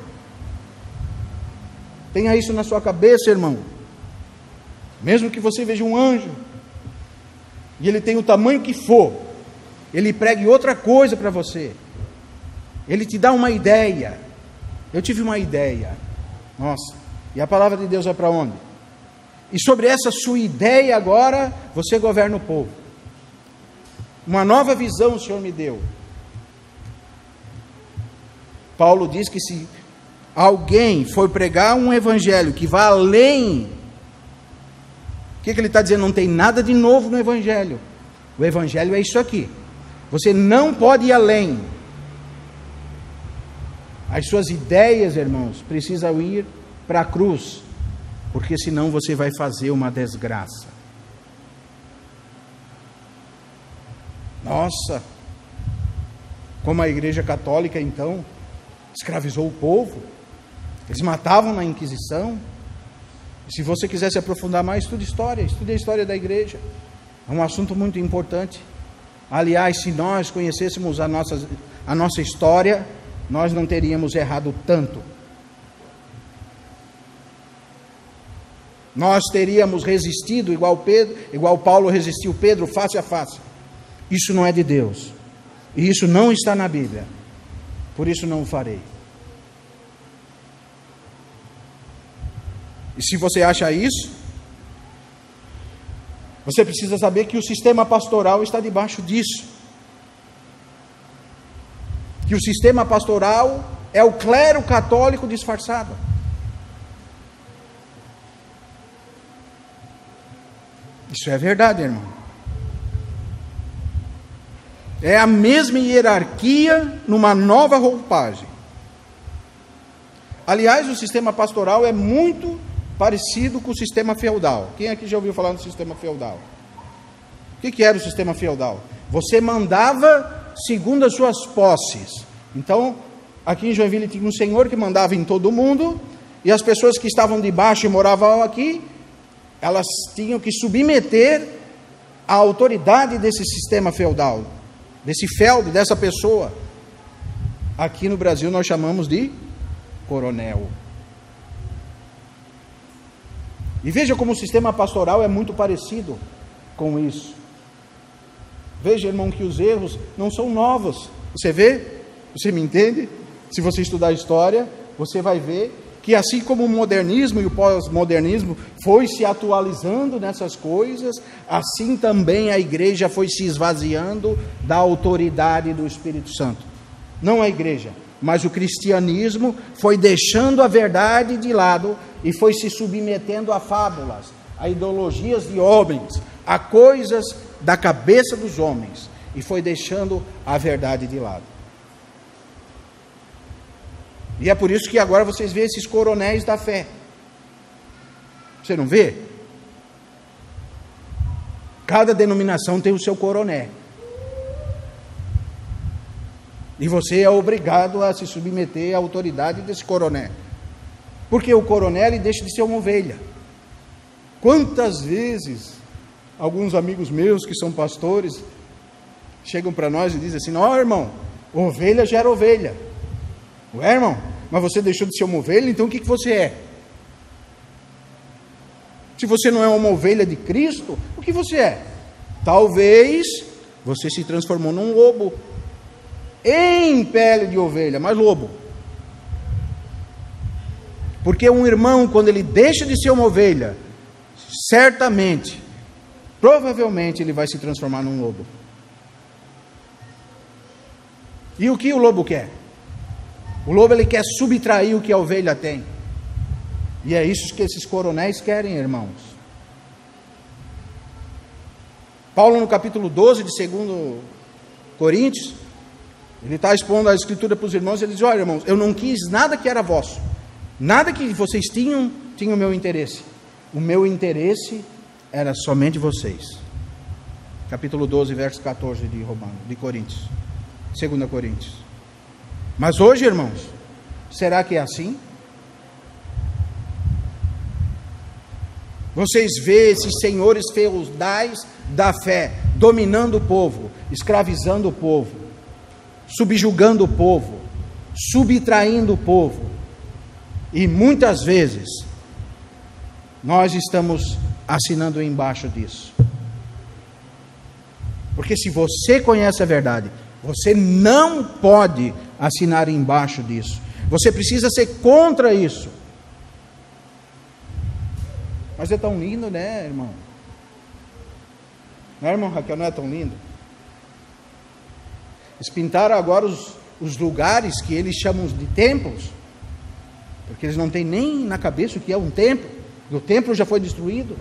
Tenha isso na sua cabeça, irmão. Mesmo que você veja um anjo, e ele tem o tamanho que for, ele pregue outra coisa para você, ele te dá uma ideia. Eu tive uma ideia, nossa, e a palavra de Deus vai para onde? E sobre essa sua ideia agora, você governa o povo. Uma nova visão o Senhor me deu. Paulo diz que se alguém for pregar um evangelho que vá além, o que ele está dizendo? Não tem nada de novo no evangelho. O evangelho é isso aqui. Você não pode ir além. As suas ideias, irmãos, precisam ir para a cruz, porque senão você vai fazer uma desgraça. Nossa, como a Igreja Católica então escravizou o povo, eles matavam na Inquisição. E se você quiser se aprofundar mais, estude a história da igreja, é um assunto muito importante. Aliás, se nós conhecêssemos a nossa história, nós não teríamos errado tanto. Nós teríamos resistido igual Paulo resistiu Pedro face a face. Isso não é de Deus, e isso não está na Bíblia, por isso não o farei. E se você acha isso, você precisa saber que o sistema pastoral está debaixo disso. Que o sistema pastoral é o clero católico disfarçado. Isso é verdade, irmão. É a mesma hierarquia numa nova roupagem. Aliás, o sistema pastoral é muito parecido com o sistema feudal. Quem aqui já ouviu falar no sistema feudal? O que era o sistema feudal? Você mandava segundo as suas posses. Então, aqui em Joinville tinha um senhor que mandava em todo mundo, e as pessoas que estavam debaixo e moravam aqui, elas tinham que submeter à autoridade desse sistema feudal, desse feudo, dessa pessoa. Aqui no Brasil nós chamamos de coronel. E veja como o sistema pastoral é muito parecido com isso. Veja, irmão, que os erros não são novos. Você vê? Você me entende? Se você estudar a história, você vai ver que assim como o modernismo e o pós-modernismo foi se atualizando nessas coisas, assim também a igreja foi se esvaziando da autoridade do Espírito Santo. Não a igreja, mas o cristianismo foi deixando a verdade de lado e foi se submetendo a fábulas, a ideologias de homens, a coisas da cabeça dos homens, e foi deixando a verdade de lado. E é por isso que agora vocês veem esses coronéis da fé. Você não vê? Cada denominação tem o seu coroné. E você é obrigado a se submeter à autoridade desse coroné. Porque o coroné ele deixa de ser uma ovelha. Quantas vezes alguns amigos meus que são pastores chegam para nós e dizem assim: ó, irmão, ovelha gera ovelha. Ué, irmão, mas você deixou de ser uma ovelha, então o que você é? Se você não é uma ovelha de Cristo, o que você é? Talvez você se transformou num lobo, em pele de ovelha, mas lobo. Porque um irmão, quando ele deixa de ser uma ovelha, certamente, provavelmente ele vai se transformar num lobo. E o que o lobo quer? O lobo ele quer subtrair o que a ovelha tem. E é isso que esses coronéis querem, irmãos. Paulo, no capítulo 12 de 2 Coríntios, ele está expondo a escritura para os irmãos, ele diz: olha, irmãos, eu não quis nada que era vosso, nada que vocês tinham o meu interesse. O meu interesse era somente vocês. Capítulo 12, verso 14 de Coríntios, 2 Coríntios. Mas hoje, irmãos, será que é assim? Vocês veem esses senhores feudais da fé dominando o povo, escravizando o povo, subjugando o povo, subtraindo o povo. E muitas vezes nós estamos assinando embaixo disso. Porque se você conhece a verdade, você não pode assinar embaixo disso. Você precisa ser contra isso. Mas é tão lindo, né, irmão? Não é, irmão Raquel? Não é tão lindo? Eles pintaram agora os lugares que eles chamam de templos, porque eles não têm nem na cabeça o que é um templo. O templo já foi destruído.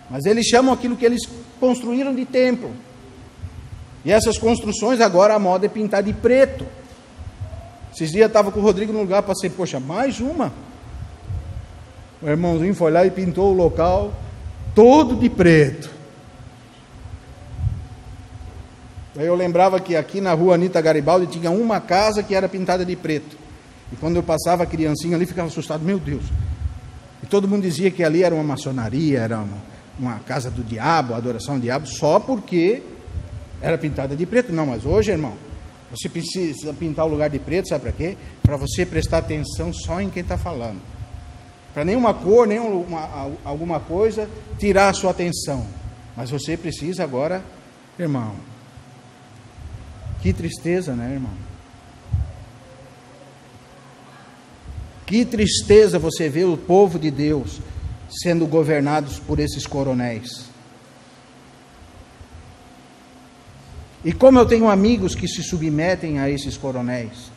Mas eles chamam aquilo que eles construíram de templo. E essas construções agora a moda é pintar de preto. Esses dias eu estava com o Rodrigo no lugar, passei, poxa, mais uma. O irmãozinho foi lá e pintou o local todo de preto. Aí eu lembrava que aqui na rua Anita Garibaldi tinha uma casa que era pintada de preto. E quando eu passava a criancinha ali, ficava assustado, meu Deus. E todo mundo dizia que ali era uma maçonaria, era uma casa do diabo, adoração ao diabo, só porque era pintada de preto. Não, mas hoje, irmão, você precisa pintar o lugar de preto, sabe para quê? Para você prestar atenção só em quem está falando. Para nenhuma cor, alguma coisa tirar a sua atenção. Mas você precisa agora, irmão. Que tristeza, né, irmão? Que tristeza você vê o povo de Deus sendo governados por esses coronéis. E como eu tenho amigos que se submetem a esses coronéis,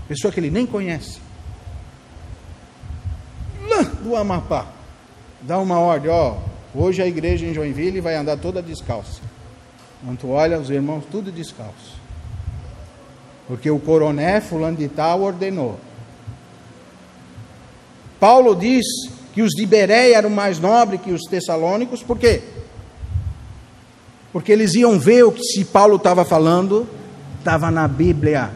pessoa que ele nem conhece, lá do Amapá, dá uma ordem, ó, hoje a igreja em Joinville vai andar toda descalça. Quando tu olha, os irmãos tudo descalço, porque o coroné fulano de tal ordenou. Paulo diz que os de Bereia eram mais nobres que os tessalônicos, por quê? Porque eles iam ver o que se Paulo estava falando, estava na Bíblia.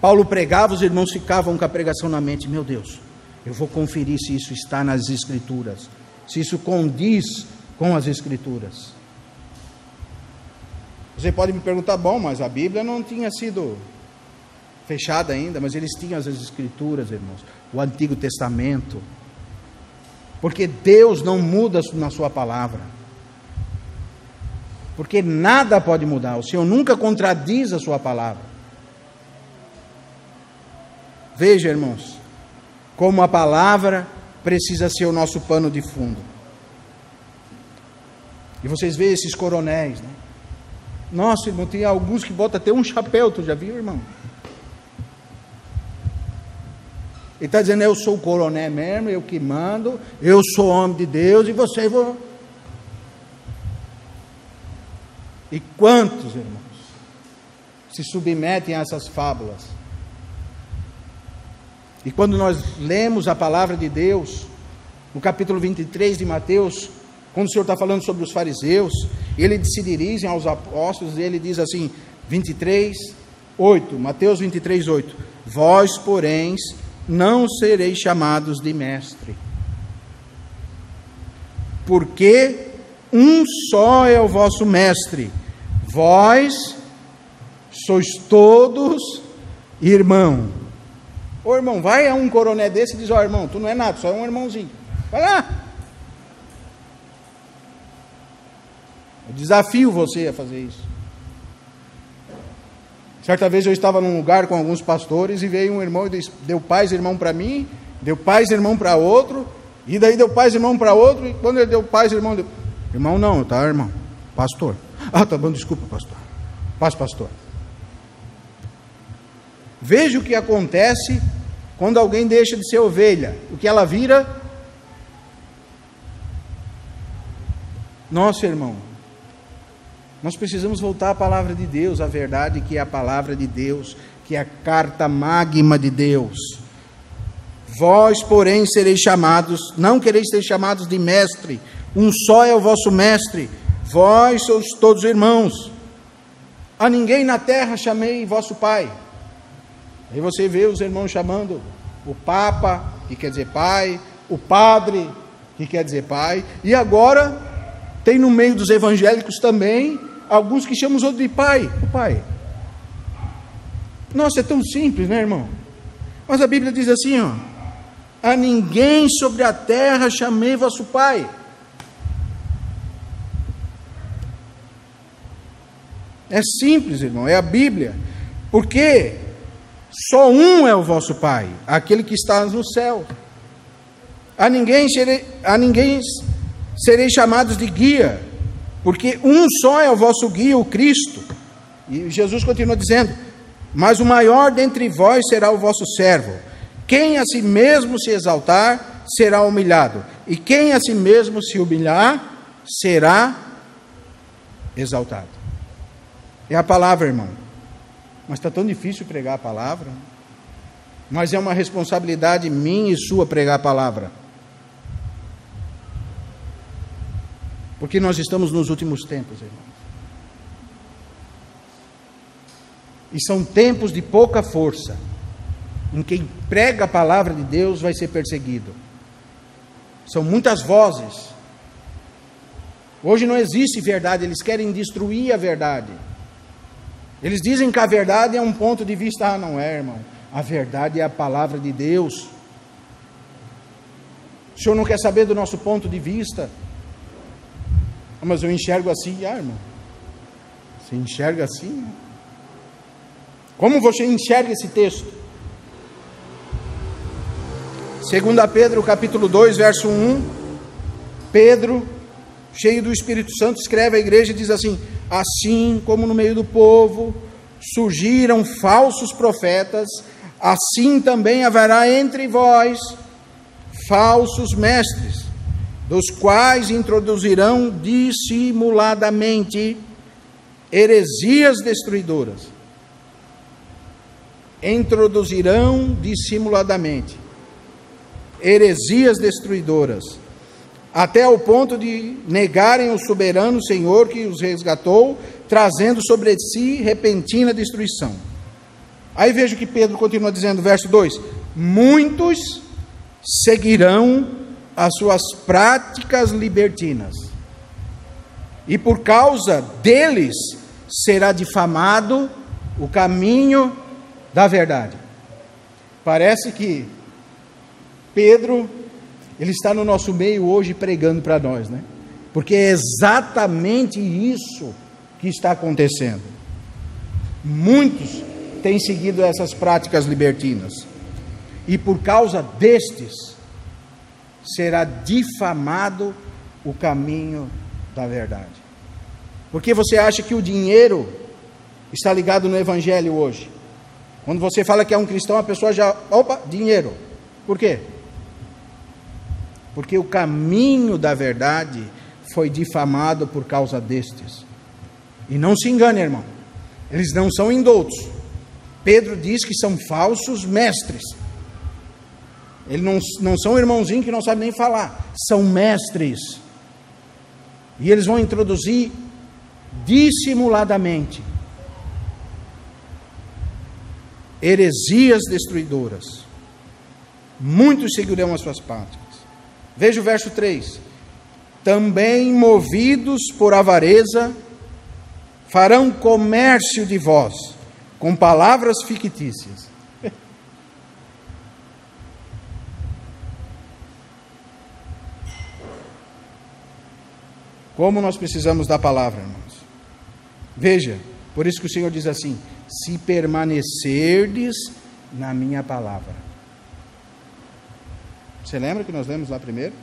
Paulo pregava, os irmãos ficavam com a pregação na mente, meu Deus, eu vou conferir se isso está nas Escrituras, se isso condiz com as Escrituras. Você pode me perguntar, bom, mas a Bíblia não tinha sido fechada ainda, mas eles tinham as Escrituras, irmãos, o Antigo Testamento, porque Deus não muda na sua palavra, porque nada pode mudar, o Senhor nunca contradiz a sua palavra. Veja, irmãos, como a palavra precisa ser o nosso pano de fundo. E vocês veem esses coronéis, né? Nossa, irmão, tem alguns que botam até um chapéu, tu já viu, irmão? Ele está dizendo, eu sou o coroné mesmo, eu que mando, eu sou homem de Deus, e você vou... E quantos, irmãos, se submetem a essas fábulas? E quando nós lemos a palavra de Deus, no capítulo 23 de Mateus, quando o Senhor está falando sobre os fariseus, ele se dirige aos apóstolos e ele diz assim, 23:8, Mateus 23:8, vós, porém, não sereis chamados de mestre, porque um só é o vosso mestre, vós sois todos irmão. Ô irmão, vai a um coroné desse e diz, ó irmão, tu não é nada, só é um irmãozinho, vai lá. Eu desafio você a fazer isso. Certa vez eu estava num lugar com alguns pastores e veio um irmão e disse, deu paz e irmão para mim, deu paz e irmão para outro, e daí deu paz e irmão para outro, e quando ele deu paz e irmão, deu... irmão não, tá irmão? Pastor. Ah, tá bom, desculpa pastor. Paz pastor. Veja o que acontece quando alguém deixa de ser ovelha, o que ela vira. Nossa, irmão, nós precisamos voltar à palavra de Deus, a verdade que é a palavra de Deus, que é a carta magma de Deus. Vós, porém, sereis chamados, não quereis ser chamados de mestre, um só é o vosso mestre, vós sois todos irmãos. A ninguém na terra chamei vosso Pai. Aí você vê os irmãos chamando o Papa, que quer dizer Pai, o Padre, que quer dizer Pai, e agora tem no meio dos evangélicos também alguns que chamam os outros de Pai, o Pai. Nossa, é tão simples, né, irmão? Mas a Bíblia diz assim, ó: a ninguém sobre a terra chamei vosso Pai. É simples, irmão, é a Bíblia. Porque só um é o vosso Pai, aquele que está no céu. A ninguém sereis chamados de guia, porque um só é o vosso guia, o Cristo. E Jesus continua dizendo: mas o maior dentre vós será o vosso servo. Quem a si mesmo se exaltar, será humilhado. E quem a si mesmo se humilhar, será exaltado. É a palavra, irmão. Mas está tão difícil pregar a palavra. Mas é uma responsabilidade minha e sua pregar a palavra. Porque nós estamos nos últimos tempos, irmãos. E são tempos de pouca força, em quem prega a palavra de Deus vai ser perseguido. São muitas vozes. Hoje não existe verdade, eles querem destruir a verdade. Eles dizem que a verdade é um ponto de vista. Ah, não é, irmão. A verdade é a palavra de Deus. O senhor não quer saber do nosso ponto de vista? Ah, mas eu enxergo assim. Ah, irmão, você enxerga assim? Como você enxerga esse texto? 2 Pedro, capítulo 2, verso 1. Pedro, cheio do Espírito Santo, escreve à igreja e diz assim: assim como no meio do povo surgiram falsos profetas, assim também haverá entre vós falsos mestres, dos quais introduzirão dissimuladamente heresias destruidoras. Introduzirão dissimuladamente heresias destruidoras, até o ponto de negarem o soberano Senhor que os resgatou, trazendo sobre si repentina destruição. Aí veja que Pedro continua dizendo, verso 2: muitos seguirão as suas práticas libertinas, e por causa deles será difamado o caminho da verdade. Parece que Pedro, ele está no nosso meio hoje pregando para nós, né? Porque é exatamente isso que está acontecendo. Muitos têm seguido essas práticas libertinas, e por causa destes será difamado o caminho da verdade. Porque você acha que o dinheiro está ligado no evangelho hoje? Quando você fala que é um cristão, a pessoa já... opa, dinheiro. Por quê? Porque o caminho da verdade foi difamado por causa destes. E não se engane, irmão, eles não são indoutos. Pedro diz que são falsos mestres. Eles não são irmãozinho que não sabe nem falar, são mestres. E eles vão introduzir dissimuladamente heresias destruidoras. Muitos seguirão as suas práticas. Veja o verso 3: também movidos por avareza farão comércio de vós com palavras fictícias. Como nós precisamos da palavra, irmãos. Veja, por isso que o Senhor diz assim: se permanecerdes na minha palavra. Você lembra que nós lemos lá primeiro?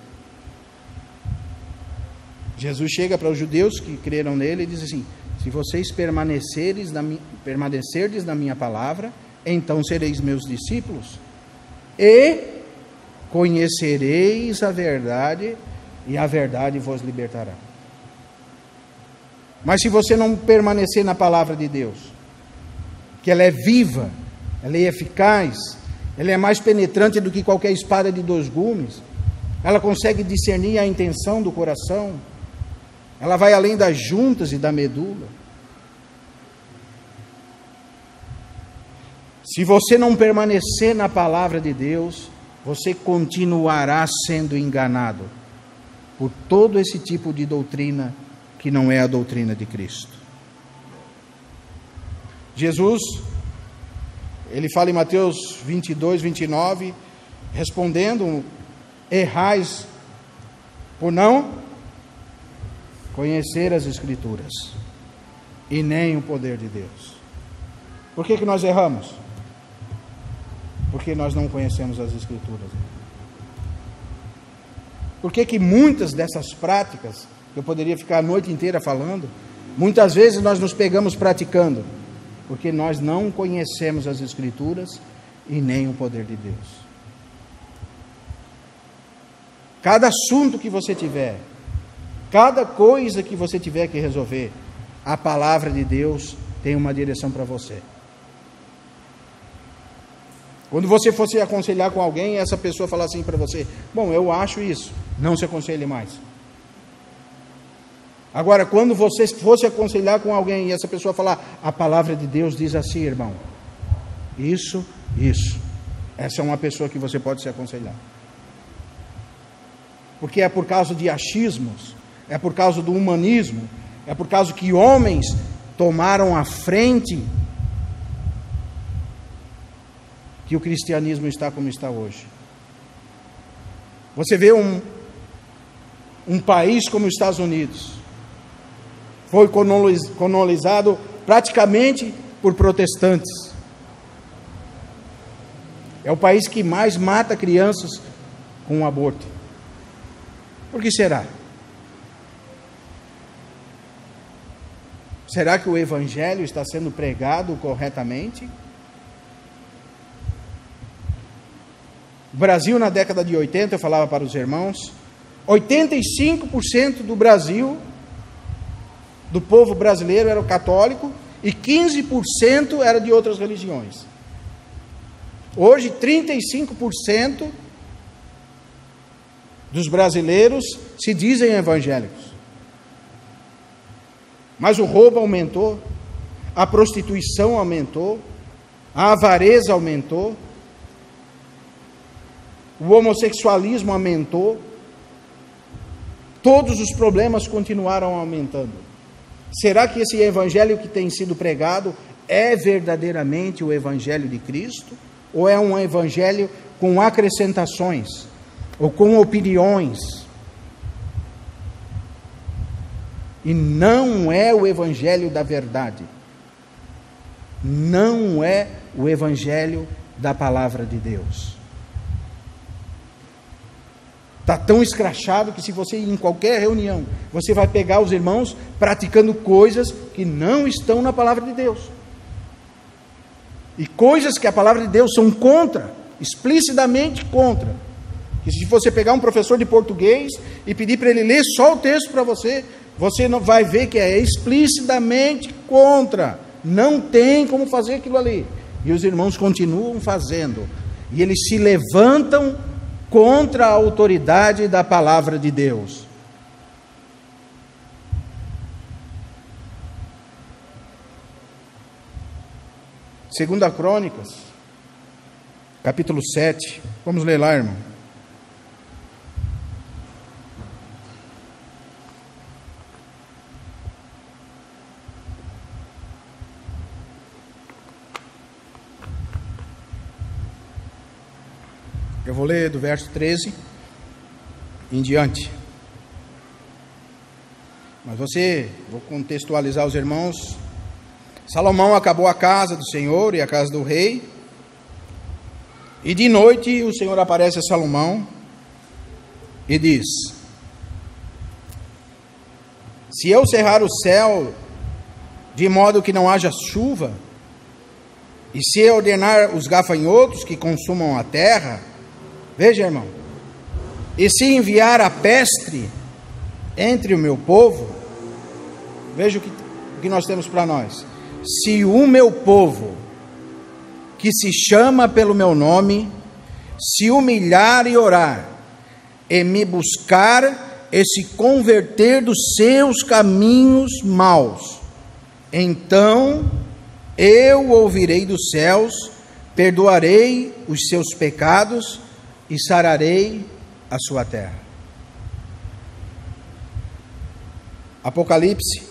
Jesus chega para os judeus que creram nele e diz assim: se vocês permanecerdes na minha palavra, então sereis meus discípulos, e conhecereis a verdade, e a verdade vos libertará. Mas se você não permanecer na palavra de Deus, que ela é viva, ela é eficaz, ela é mais penetrante do que qualquer espada de 2 gumes, ela consegue discernir a intenção do coração, ela vai além das juntas e da medula. Se você não permanecer na palavra de Deus, você continuará sendo enganado por todo esse tipo de doutrina que não é a doutrina de Cristo. Jesus, ele fala em Mateus 22, 29, respondendo: errais por não conhecer as Escrituras e nem o poder de Deus. Por que nós erramos? Porque nós não conhecemos as Escrituras. Por que muitas dessas práticas, eu poderia ficar a noite inteira falando, muitas vezes nós nos pegamos praticando? Porque nós não conhecemos as Escrituras e nem o poder de Deus. Cada assunto que você tiver, cada coisa que você tiver que resolver, a palavra de Deus tem uma direção para você. Quando você for se aconselhar com alguém e essa pessoa falar assim para você: bom, eu acho isso, não se aconselhe mais. Agora, quando você for se aconselhar com alguém e essa pessoa falar: a palavra de Deus diz assim, irmão, isso, essa é uma pessoa que você pode se aconselhar. Porque é por causa de achismos, é por causa do humanismo, é por causa que homens tomaram a frente que o cristianismo está como está hoje. Você vê um país como os Estados Unidos, foi colonizado praticamente por protestantes. É o país que mais mata crianças com o aborto. Por que será? Será que o evangelho está sendo pregado corretamente? O Brasil, na década de 80, eu falava para os irmãos, 85% do Brasil, do povo brasileiro, era católico, e 15% era de outras religiões. Hoje, 35% dos brasileiros se dizem evangélicos. Mas o roubo aumentou, a prostituição aumentou, a avareza aumentou, o homossexualismo aumentou, todos os problemas continuaram aumentando. Será que esse evangelho que tem sido pregado é verdadeiramente o evangelho de Cristo? Ou é um evangelho com acrescentações, ou com opiniões? E não é o evangelho da verdade. Não é o evangelho da palavra de Deus. Está tão escrachado que se você ir em qualquer reunião, você vai pegar os irmãos praticando coisas que não estão na palavra de Deus. E coisas que a palavra de Deus são contra, explicitamente contra. E se você pegar um professor de português e pedir para ele ler só o texto para você, você não vai ver que é explicitamente contra. Não tem como fazer aquilo ali. E os irmãos continuam fazendo. E eles se levantam contra a autoridade da palavra de Deus. Segunda Crônicas, capítulo 7. Vamos ler lá, irmão. Eu vou ler do verso 13 em diante. Mas vou contextualizar os irmãos. Salomão acabou a casa do Senhor e a casa do rei. E de noite o Senhor aparece a Salomão e diz: se eu cerrar o céu de modo que não haja chuva, e se eu ordenar os gafanhotos que consumam a terra, veja, irmão, e se enviar a peste entre o meu povo, veja o que nós temos para nós. Se o meu povo, que se chama pelo meu nome, se humilhar e orar, e me buscar e se converter dos seus caminhos maus, então eu ouvirei dos céus, perdoarei os seus pecados e sararei a sua terra. Apocalipse,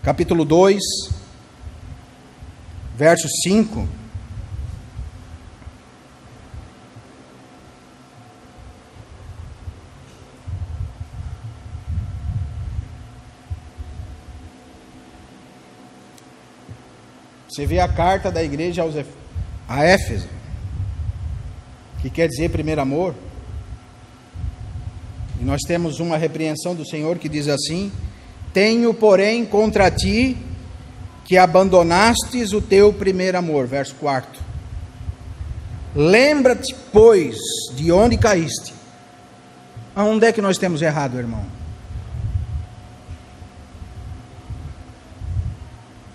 capítulo 2, verso 5. Você vê a carta da igreja a Éfeso, que quer dizer primeiro amor. E nós temos uma repreensão do Senhor que diz assim: tenho, porém, contra ti que abandonastes o teu primeiro amor. Verso 4. Lembra-te, pois, de onde caíste. Aonde é que nós temos errado, irmão?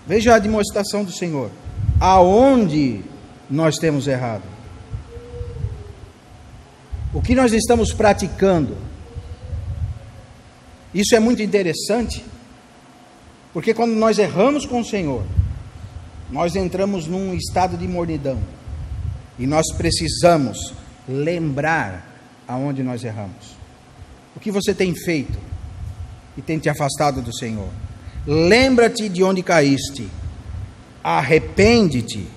Veja a demonstração do Senhor. Aonde nós temos errado? O que nós estamos praticando? Isso é muito interessante, porque quando nós erramos com o Senhor, nós entramos num estado de mornidão, e nós precisamos lembrar aonde nós erramos. O que você tem feito e tem te afastado do Senhor? Lembra-te de onde caíste, arrepende-te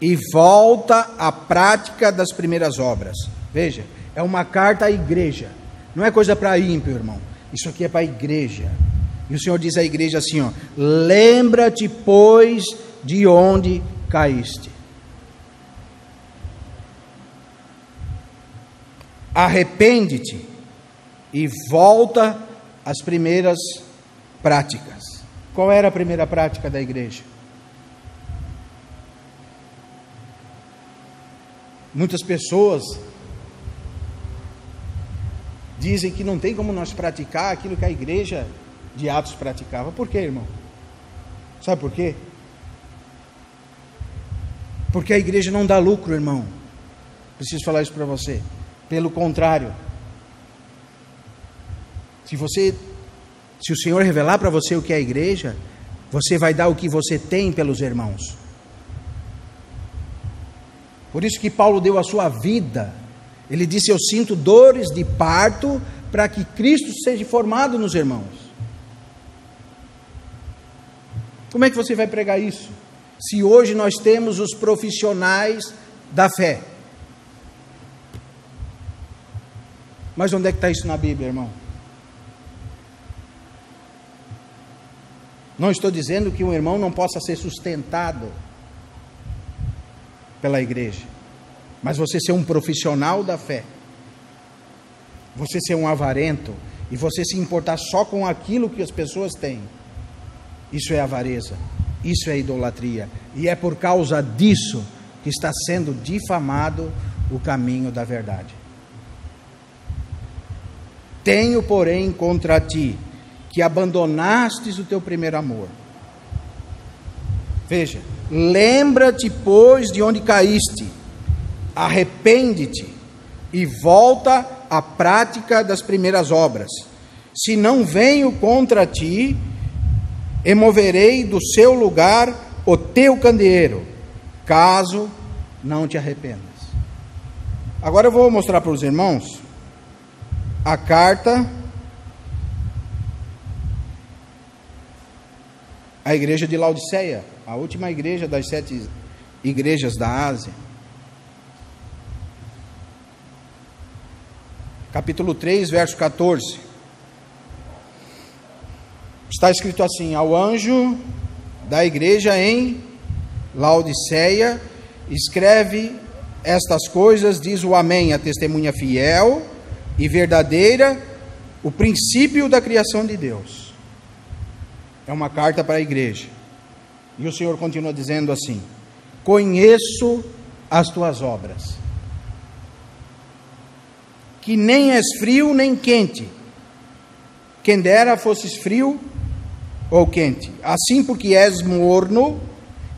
e volta à prática das primeiras obras. Veja, é uma carta à igreja, não é coisa para ímpio, irmão. Isso aqui é para a igreja. E o Senhor diz à igreja assim, ó: lembra-te, pois, de onde caíste. Arrepende-te e volta às primeiras práticas. Qual era a primeira prática da igreja? Muitas pessoas dizem que não tem como nós praticar aquilo que a igreja de Atos praticava. Por quê, irmão? Sabe por quê? Porque a igreja não dá lucro, irmão. Preciso falar isso para você. Pelo contrário, se o Senhor revelar para você o que é a igreja, você vai dar o que você tem pelos irmãos. Por isso que Paulo deu a sua vida. Ele disse: eu sinto dores de parto para que Cristo seja formado nos irmãos. Como é que você vai pregar isso? Se hoje nós temos os profissionais da fé. Mas onde é que está isso na Bíblia, irmão? Não estou dizendo que um irmão não possa ser sustentado pela igreja, mas você ser um profissional da fé, você ser um avarento e você se importar só com aquilo que as pessoas têm, isso é avareza, isso é idolatria, e é por causa disso que está sendo difamado o caminho da verdade. Tenho, porém, contra ti que abandonastes o teu primeiro amor. Veja, lembra-te, pois, de onde caíste, arrepende-te e volta à prática das primeiras obras. Se não venho contra ti, removerei do seu lugar o teu candeeiro, caso não te arrependas. Agora eu vou mostrar para os irmãos a carta à igreja de Laodiceia, a última igreja das 7 igrejas da Ásia. Capítulo 3, verso 14. Está escrito assim: ao anjo da igreja em Laodiceia, escreve estas coisas, diz o Amém, a testemunha fiel e verdadeira, o princípio da criação de Deus. É uma carta para a igreja. E o Senhor continua dizendo assim: conheço as tuas obras, que nem és frio nem quente. Quem dera fosses frio ou quente. Assim, porque és morno,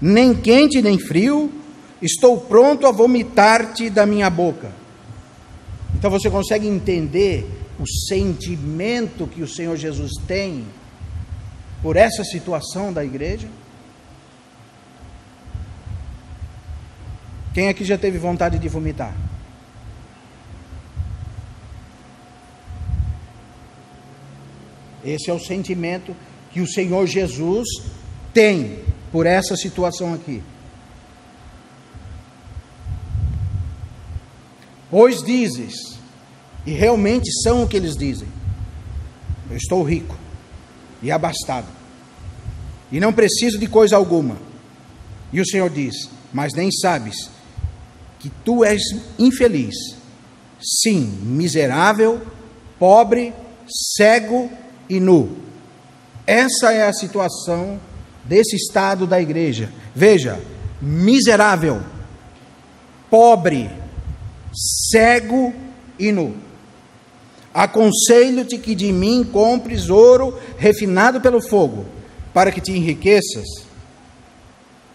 nem quente nem frio, estou pronto a vomitar-te da minha boca. Então você consegue entender o sentimento que o Senhor Jesus tem por essa situação da igreja? Quem aqui já teve vontade de vomitar? Esse é o sentimento que o Senhor Jesus tem por essa situação aqui. Pois dizes, e realmente são o que eles dizem: eu estou rico e abastado, e não preciso de coisa alguma. E o Senhor diz: mas nem sabes que tu és infeliz, sim, miserável, pobre, cego e nu. Essa é a situação desse estado da igreja. Veja, miserável, pobre, cego e nu. Aconselho-te que de mim compres ouro refinado pelo fogo, para que te enriqueças,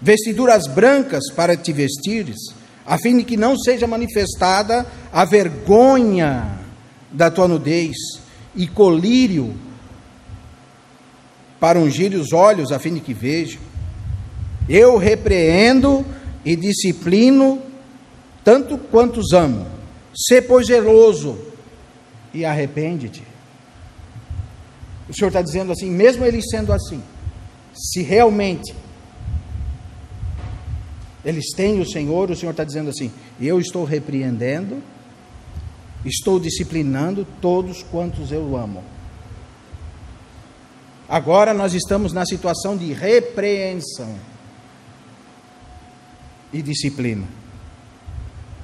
vestiduras brancas para te vestires, a fim de que não seja manifestada a vergonha da tua nudez, e colírio para ungir os olhos, a fim de que veja. Eu repreendo e disciplino tanto quanto os amo. Sê, pois, zeloso e arrepende-te. O Senhor está dizendo assim, mesmo eles sendo assim, se realmente eles têm o Senhor está dizendo assim: eu estou repreendendo, estou disciplinando todos quantos eu amo. Agora nós estamos na situação de repreensão e disciplina.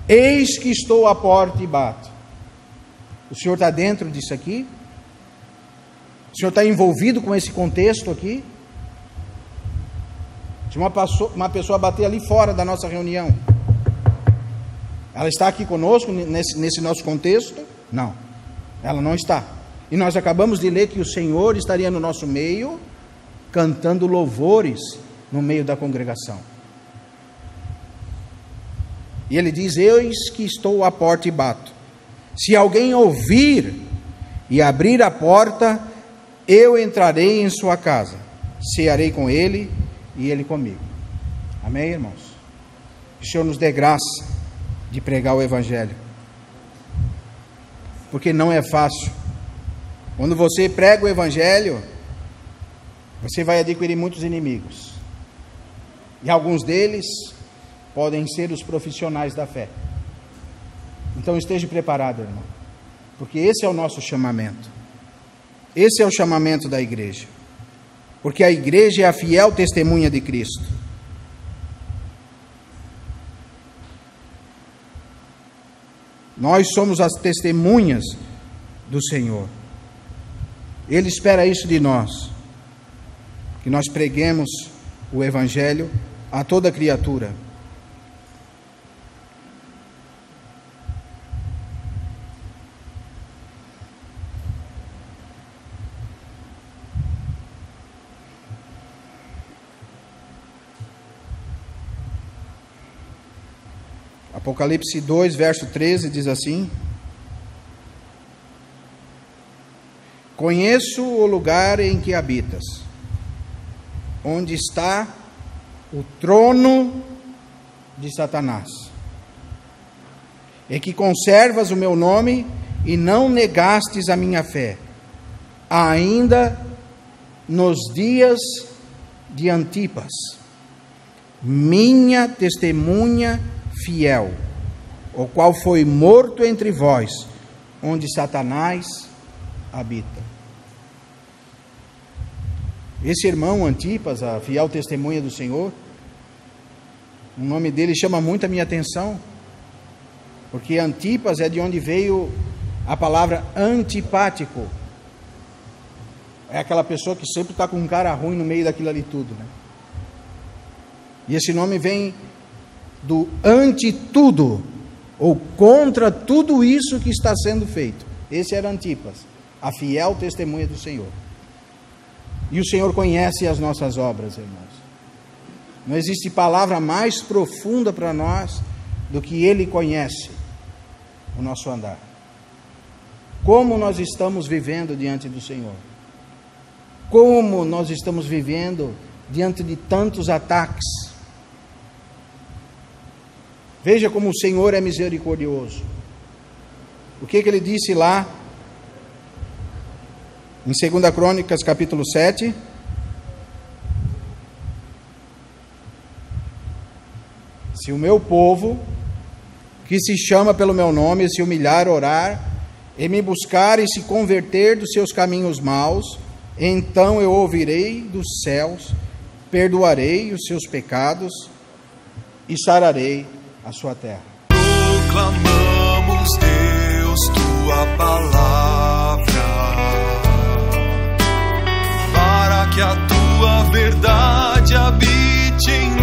Eis que estou à porta e bato. O Senhor está dentro disso aqui? O Senhor está envolvido com esse contexto aqui? Se uma pessoa bater ali fora da nossa reunião, ela está aqui conosco nesse nosso contexto? Não, ela não está. E nós acabamos de ler que o Senhor estaria no nosso meio, cantando louvores no meio da congregação. E ele diz: eis que estou à porta e bato. Se alguém ouvir e abrir a porta, eu entrarei em sua casa, cearei com ele e ele comigo. Amém, irmãos? Que o Senhor nos dê graça de pregar o Evangelho, porque não é fácil. Quando você prega o Evangelho, você vai adquirir muitos inimigos, e alguns deles podem ser os profissionais da fé. Então esteja preparado, irmão, porque esse é o nosso chamamento. Esse é o chamamento da igreja, porque a igreja é a fiel testemunha de Cristo. Nós somos as testemunhas do Senhor. Ele espera isso de nós, que nós preguemos o Evangelho a toda criatura. Apocalipse 2, verso 13 diz assim: conheço o lugar em que habitas, onde está o trono de Satanás, e que conservas o meu nome e não negastes a minha fé, ainda nos dias de Antipas, minha testemunha fiel, o qual foi morto entre vós, onde Satanás habita. Esse irmão Antipas, a fiel testemunha do Senhor, o nome dele chama muito a minha atenção, porque Antipas é de onde veio a palavra antipático. É aquela pessoa que sempre está com um cara ruim no meio daquilo ali tudo, né? E esse nome vem do anti-tudo, ou contra tudo isso que está sendo feito. Esse era Antipas, a fiel testemunha do Senhor. E o Senhor conhece as nossas obras, irmãos. Não existe palavra mais profunda para nós do que Ele conhece o nosso andar. Como nós estamos vivendo diante do Senhor. Como nós estamos vivendo diante de tantos ataques. Veja como o Senhor é misericordioso. O que ele disse lá em 2 Crônicas, capítulo 7? Se o meu povo, que se chama pelo meu nome, se humilhar, orar, e me buscar e se converter dos seus caminhos maus, então eu ouvirei dos céus, perdoarei os seus pecados e sararei a sua terra. Proclamamos, Deus, tua palavra, para que a tua verdade habite em